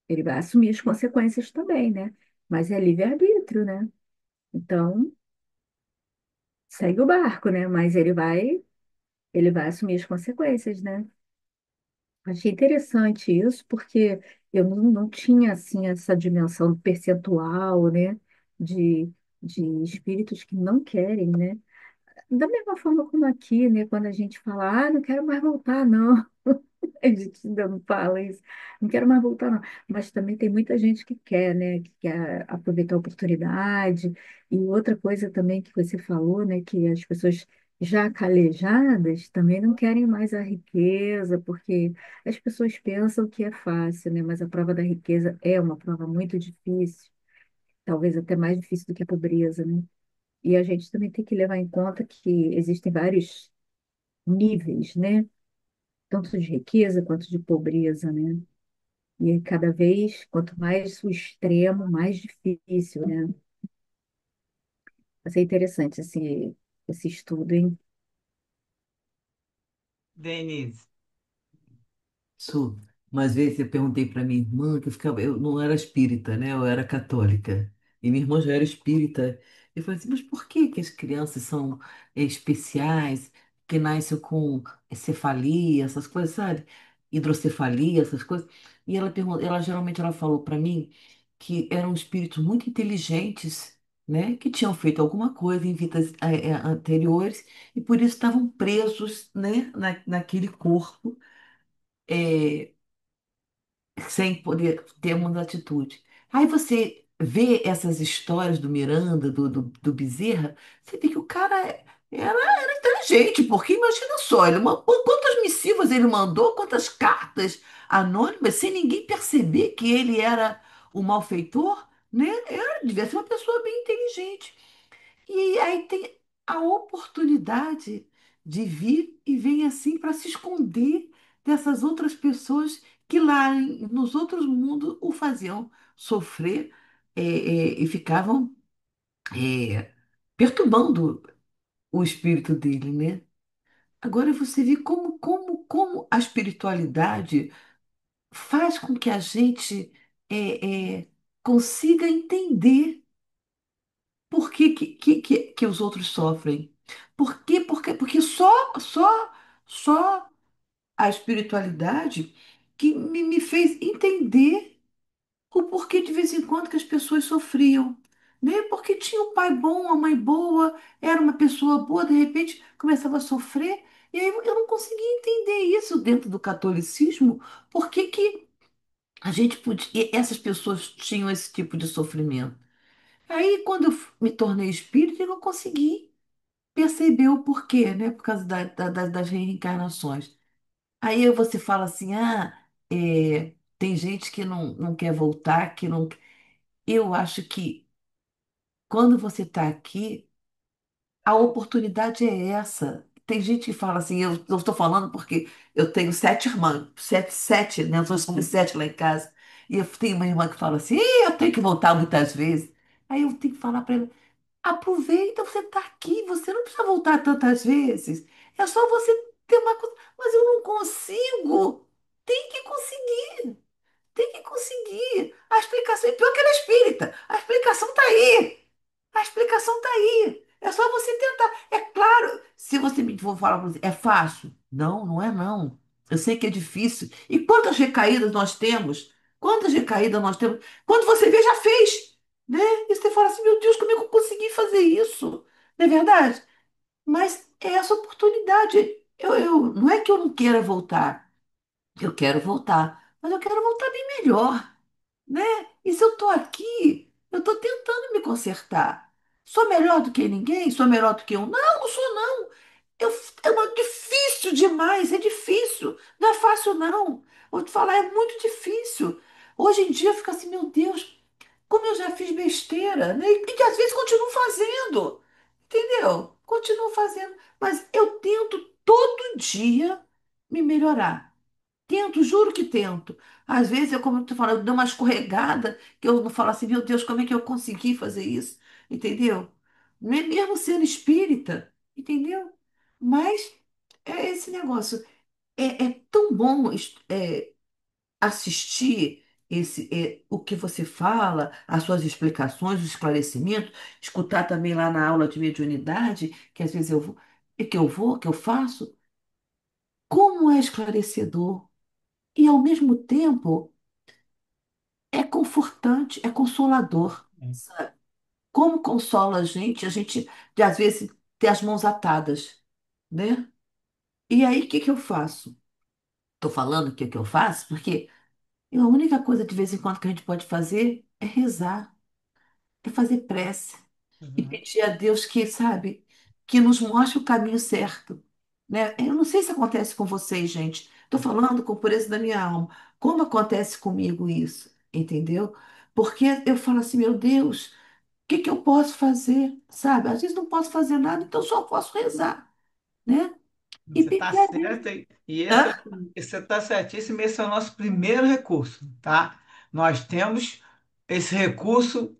F: ele vai assumir as consequências também, né? Mas é livre-arbítrio, né? Então, segue o barco, né? Mas ele vai assumir as consequências, né? Achei interessante isso, porque eu não tinha, assim, essa dimensão percentual, né? De, de espíritos que não querem, né? Da mesma forma como aqui, né? Quando a gente fala, não quero mais voltar, não. A gente ainda não fala isso. Não quero mais voltar, não. Mas também tem muita gente que quer, né? Que quer aproveitar a oportunidade. E outra coisa também que você falou, né? Que as pessoas já calejadas também não querem mais a riqueza, porque as pessoas pensam que é fácil, né? Mas a prova da riqueza é uma prova muito difícil, talvez até mais difícil do que a pobreza, né? E a gente também tem que levar em conta que existem vários níveis, né? Tanto de riqueza quanto de pobreza, né? E cada vez, quanto mais o extremo, mais difícil, né? Vai ser interessante esse estudo, hein?
A: Denise.
E: Isso, umas vezes eu perguntei para minha irmã, que eu não era espírita, né? Eu era católica. E minha irmã já era espírita. Eu falei assim, mas por que que as crianças são especiais, que nascem com cefalia, essas coisas, sabe? Hidrocefalia, essas coisas. E ela perguntou, ela falou para mim que eram espíritos muito inteligentes, né? Que tinham feito alguma coisa em vidas anteriores e por isso estavam presos, né? Naquele corpo é, sem poder ter uma atitude. Aí você vê essas histórias do Miranda, do Bezerra, você vê que o cara era inteligente, porque imagina só, ele mandou quantas missivas ele mandou, quantas cartas anônimas, sem ninguém perceber que ele era o malfeitor, né? Devia ser uma pessoa bem inteligente. E aí tem a oportunidade de vir e vem assim para se esconder dessas outras pessoas que lá nos outros mundos o faziam sofrer e ficavam é, perturbando o espírito dele, né? Agora você vê como a espiritualidade faz com que a gente consiga entender por que os outros sofrem. Por quê? Porque só a espiritualidade que me fez entender o porquê de vez em quando que as pessoas sofriam. Né? Porque tinha um pai bom, uma mãe boa, era uma pessoa boa, de repente começava a sofrer. E aí eu não conseguia entender isso dentro do catolicismo. Por que que a gente podia, e essas pessoas tinham esse tipo de sofrimento? Aí, quando eu me tornei espírita, eu consegui perceber o porquê, né? Por causa das reencarnações. Aí você fala assim, tem gente que não quer voltar, que não. Eu acho que quando você está aqui, a oportunidade é essa. Tem gente que fala assim, eu estou falando porque eu tenho 7 irmãs, sete, né? Nós somos 7 lá em casa. E eu tenho uma irmã que fala assim, "Ih, eu tenho que voltar muitas vezes." Aí eu tenho que falar para ela, aproveita, você está aqui, você não precisa voltar tantas vezes. É só você ter uma coisa. Mas eu não consigo. Tem que conseguir. Tem que conseguir. A explicação, e pior que ela é espírita, a explicação está aí. A explicação está aí. É só você tentar. É claro, se você me for falar para você, é fácil? Não, não é não. Eu sei que é difícil. E quantas recaídas nós temos? Quantas recaídas nós temos? Quando você vê, já fez. Né? E você fala assim, meu Deus, como é que eu consegui fazer isso? Não é verdade? Mas é essa oportunidade. Não é que eu não queira voltar. Eu quero voltar. Mas eu quero voltar bem melhor, né? E se eu estou aqui, eu estou tentando me consertar. Sou melhor do que ninguém? Sou melhor do que eu? Não, não sou não. Eu, difícil demais, é difícil. Não é fácil não. Vou te falar, é muito difícil. Hoje em dia eu fico assim, meu Deus, como eu já fiz besteira, né? E que às vezes continuo fazendo, entendeu? Continuo fazendo, mas eu tento todo dia me melhorar. Tento, juro que tento. Às vezes, como eu tô falando, eu dou uma escorregada que eu não falo assim, meu Deus, como é que eu consegui fazer isso? Entendeu? Mesmo sendo espírita, entendeu? Mas é esse negócio. É tão bom assistir o que você fala, as suas explicações, os esclarecimentos, escutar também lá na aula de mediunidade, que às vezes eu vou, que eu faço, como é esclarecedor. E ao mesmo tempo é confortante, é consolador, sabe? Como consola a gente de, às vezes ter as mãos atadas, né? E aí o que que eu faço? Estou falando o que que eu faço porque a única coisa de vez em quando que a gente pode fazer é rezar, é fazer prece e
A: Uhum.
E: pedir a Deus que, sabe, que nos mostre o caminho certo, né? Eu não sei se acontece com vocês, gente. Estou falando com pureza da minha alma. Como acontece comigo isso, entendeu? Porque eu falo assim, meu Deus, o que que eu posso fazer, sabe? Às vezes não posso fazer nada, então só posso rezar, né? E
A: Você está
E: pedir a Deus.
A: certa e
E: Hã?
A: você está certíssimo. Esse é o nosso primeiro recurso, tá? Nós temos esse recurso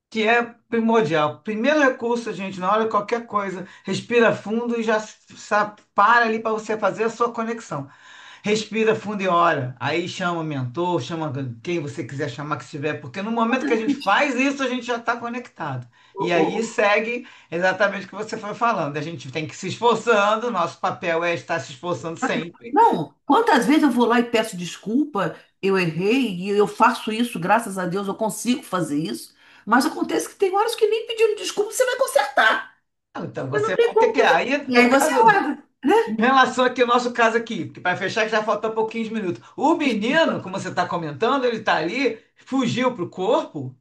A: que é primordial. Primeiro recurso, gente, na hora de qualquer coisa, respira fundo e já para ali para você fazer a sua conexão. Respira fundo e ora. Aí chama o mentor, chama quem você quiser chamar que estiver, porque no momento
E: Pode
A: que a gente
E: repetir.
A: faz isso, a gente já está conectado.
E: Ô,
A: E
E: ô,
A: aí
E: ô.
A: segue exatamente o que você foi falando. A gente tem que se esforçando, nosso papel é estar se esforçando sempre.
E: Não, quantas vezes eu vou lá e peço desculpa, eu errei e eu faço isso, graças a Deus eu consigo fazer isso, mas acontece que tem horas que nem pedindo desculpa você vai consertar.
A: Então
E: E não
A: você
E: tem
A: vai ter
E: como
A: que.
E: você.
A: Aí,
E: E
A: no
E: aí você
A: caso,
E: olha, né?
A: em relação aqui ao nosso caso aqui, porque para fechar que já falta pouquinhos minutos. O menino, como você está comentando, ele está ali, fugiu para o corpo.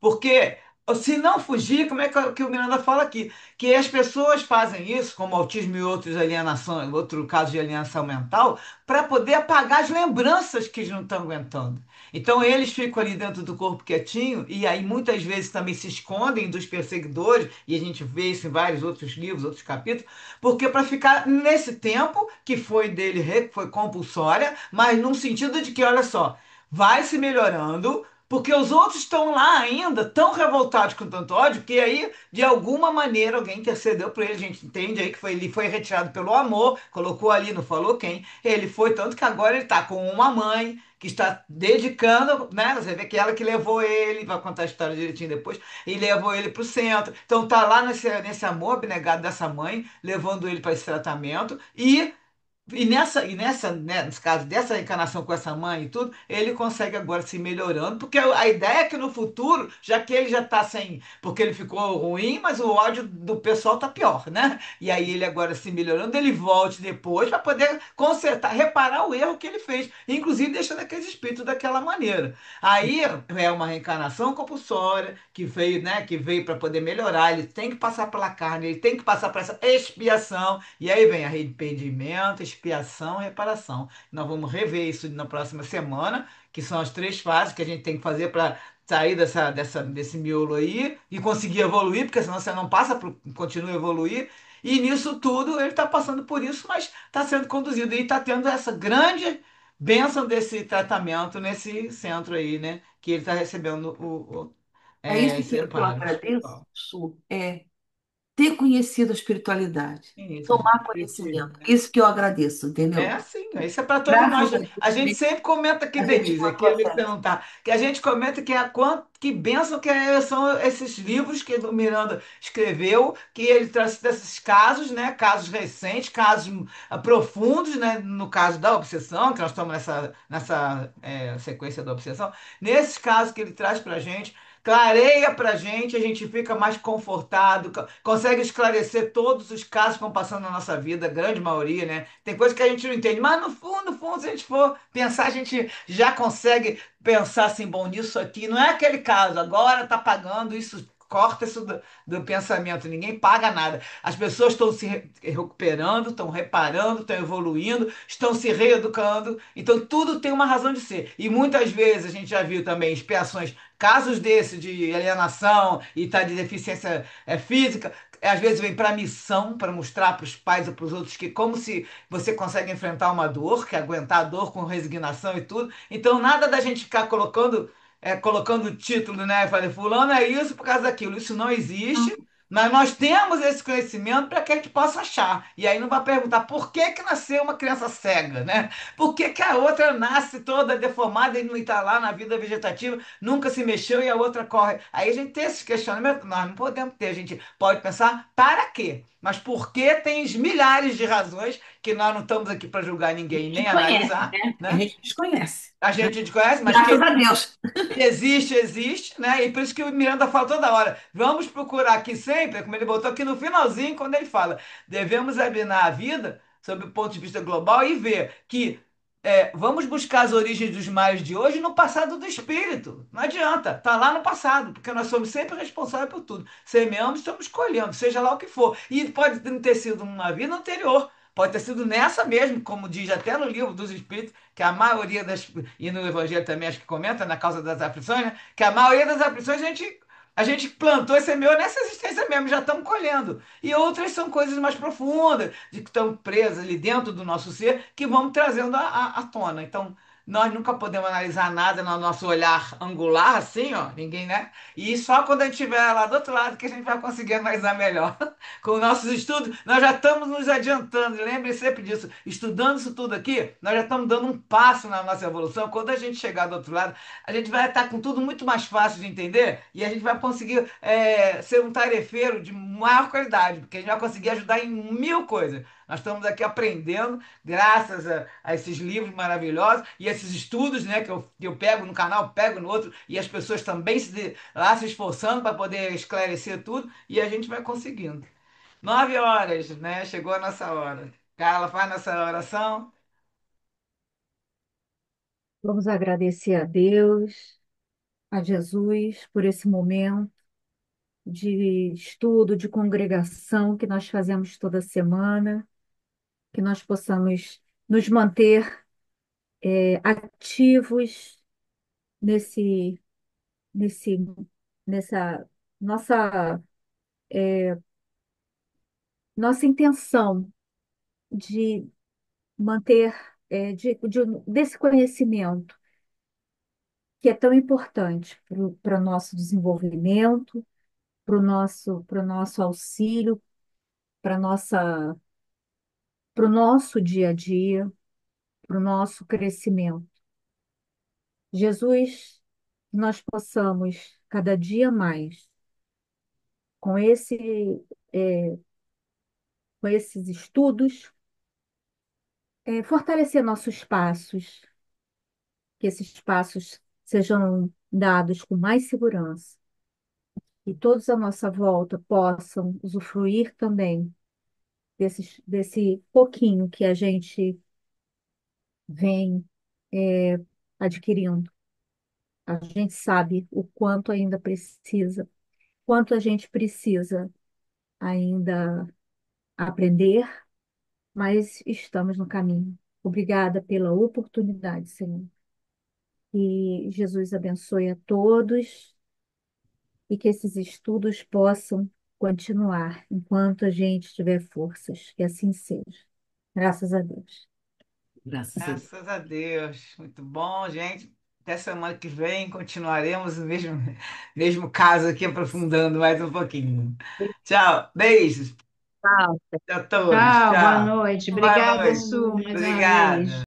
A: Porque se não fugir, como é que o Miranda fala aqui? Que as pessoas fazem isso, como autismo e outros alienação, outro caso de alienação mental, para poder apagar as lembranças que eles não estão aguentando. Então eles ficam ali dentro do corpo quietinho e aí muitas vezes também se escondem dos perseguidores, e a gente vê isso em vários outros livros, outros capítulos, porque para ficar nesse tempo que foi dele, foi compulsória, mas num sentido de que, olha só, vai se melhorando, Porque os outros estão lá ainda, tão revoltados com tanto ódio, que aí, de alguma maneira, alguém intercedeu por ele. A gente entende aí que ele foi retirado pelo amor, colocou ali, não falou quem. Ele foi, tanto que agora ele está com uma mãe que está dedicando, né? Você vê que ela que levou ele, vai contar a história direitinho depois, e levou ele para o centro. Então tá lá nesse amor abnegado dessa mãe, levando ele para esse tratamento. E nesse caso dessa reencarnação com essa mãe e tudo, ele consegue agora se melhorando, porque a ideia é que no futuro, já que ele já está sem, porque ele ficou ruim, mas o ódio do pessoal tá pior, né? E aí ele agora se melhorando, ele volte depois para poder consertar, reparar o erro que ele fez, inclusive deixando aqueles espíritos daquela maneira. Aí é uma reencarnação compulsória que veio, né, que veio para poder melhorar, ele tem que passar pela carne, ele tem que passar por essa expiação, e aí vem arrependimento, expiação e reparação. Nós vamos rever isso na próxima semana, que são as três fases que a gente tem que fazer para sair desse miolo aí e conseguir evoluir, porque senão você não passa, continua a evoluir. E nisso tudo ele está passando por isso, mas está sendo conduzido e está tendo essa grande bênção desse tratamento nesse centro aí, né? Que ele está recebendo
E: É isso
A: esse
E: que eu
A: amparo
E: agradeço,
A: espiritual.
E: Su, é ter conhecido a espiritualidade,
A: Isso, a gente
E: tomar
A: precisa.
E: conhecimento. Isso que eu agradeço,
A: É
E: entendeu?
A: assim, isso é para todos nós.
E: Graças a
A: A
E: Deus,
A: gente sempre comenta aqui,
E: a gente
A: Denise,
E: está no
A: aqui eu ia
E: processo.
A: perguntar, que a gente comenta que que bênção são esses livros que o Miranda escreveu, que ele traz desses casos, né? Casos recentes, casos profundos, né? No caso da obsessão, que nós estamos nessa sequência da obsessão, nesses casos que ele traz para a gente. Clareia pra gente, a gente fica mais confortado, consegue esclarecer todos os casos que vão passando na nossa vida, a grande maioria, né? Tem coisa que a gente não entende, mas no fundo, se a gente for pensar, a gente já consegue pensar assim, bom, nisso aqui não é aquele caso, agora tá pagando isso. Corta isso do pensamento, ninguém paga nada. As pessoas estão se recuperando, estão reparando, estão evoluindo, estão se reeducando. Então, tudo tem uma razão de ser. E muitas vezes a gente já viu também expiações, casos desse de alienação e tá de deficiência física, às vezes vem para missão, para mostrar para os pais ou para os outros que como se você consegue enfrentar uma dor, que é aguentar a dor com resignação e tudo. Então, nada da gente ficar colocando o título, né? Falei, fulano é isso por causa daquilo. Isso não existe. Mas nós temos esse conhecimento para que a gente possa achar. E aí não vai perguntar por que que nasceu uma criança cega, né? Por que que a outra nasce toda deformada e não está lá na vida vegetativa, nunca se mexeu e a outra corre? Aí a gente tem esse questionamento, nós não podemos ter. A gente pode pensar para quê? Mas por que tem milhares de razões que nós não estamos aqui para julgar
E: A
A: ninguém nem
E: gente conhece,
A: analisar,
E: né? A
A: né?
E: gente desconhece.
A: A gente desconhece, mas
E: Graças
A: que
E: a Deus.
A: existe, existe, né? E por isso que o Miranda fala toda hora. Vamos procurar aqui sempre, como ele botou aqui no finalzinho, quando ele fala, devemos examinar a vida sob o ponto de vista global e ver que vamos buscar as origens dos males de hoje no passado do espírito. Não adianta, tá lá no passado, porque nós somos sempre responsáveis por tudo. Semeamos, estamos colhendo, seja lá o que for. E pode não ter sido uma vida anterior. Pode ter sido nessa mesmo, como diz até no livro dos Espíritos, que a maioria e no Evangelho também acho que comenta, na causa das aflições, né? Que a maioria das aflições a gente plantou e semeou nessa existência mesmo, já estamos colhendo. E outras são coisas mais profundas, de que estão presas ali dentro do nosso ser, que vamos trazendo à tona. Então, nós nunca podemos analisar nada no nosso olhar angular, assim, ó, ninguém, né? E só quando a gente estiver lá do outro lado que a gente vai conseguir analisar melhor. Com nossos estudos, nós já estamos nos adiantando. Lembre sempre disso. Estudando isso tudo aqui, nós já estamos dando um passo na nossa evolução. Quando a gente chegar do outro lado, a gente vai estar com tudo muito mais fácil de entender e a gente vai conseguir ser um tarefeiro de maior qualidade, porque a gente vai conseguir ajudar em mil coisas. Nós estamos aqui aprendendo, graças a esses livros maravilhosos e esses estudos, né, que eu pego no canal, pego no outro, e as pessoas também lá se esforçando para poder esclarecer tudo, e a gente vai conseguindo. 9 horas, né? Chegou a nossa hora. Carla, faz nossa oração.
F: Vamos agradecer a Deus, a Jesus, por esse momento de estudo, de congregação que nós fazemos toda semana, que nós possamos nos manter ativos nesse, nesse, nessa nossa, nossa intenção de manter desse conhecimento que é tão importante para o nosso desenvolvimento, para o nosso auxílio, para o nosso dia a dia, para o nosso crescimento. Jesus, que nós possamos cada dia mais, com é, com esses estudos, fortalecer nossos passos, que esses passos sejam dados com mais segurança e todos à nossa volta possam usufruir também desse pouquinho que a gente vem adquirindo. A gente sabe o quanto ainda precisa, quanto a gente precisa ainda aprender, mas estamos no caminho. Obrigada pela oportunidade, Senhor. Que Jesus abençoe a todos e que esses estudos possam continuar enquanto a gente tiver forças. Que assim seja. Graças a Deus.
E: Graças a Deus.
A: Graças a Deus. Muito bom, gente. Até semana que vem continuaremos o mesmo caso aqui, aprofundando mais um pouquinho. Tchau. Beijos
D: Tchau.
A: a todos.
G: Tchau, boa
A: Tchau.
G: noite.
A: Boa
G: Obrigada,
A: noite.
G: Su, mais uma
A: Obrigada.
G: vez.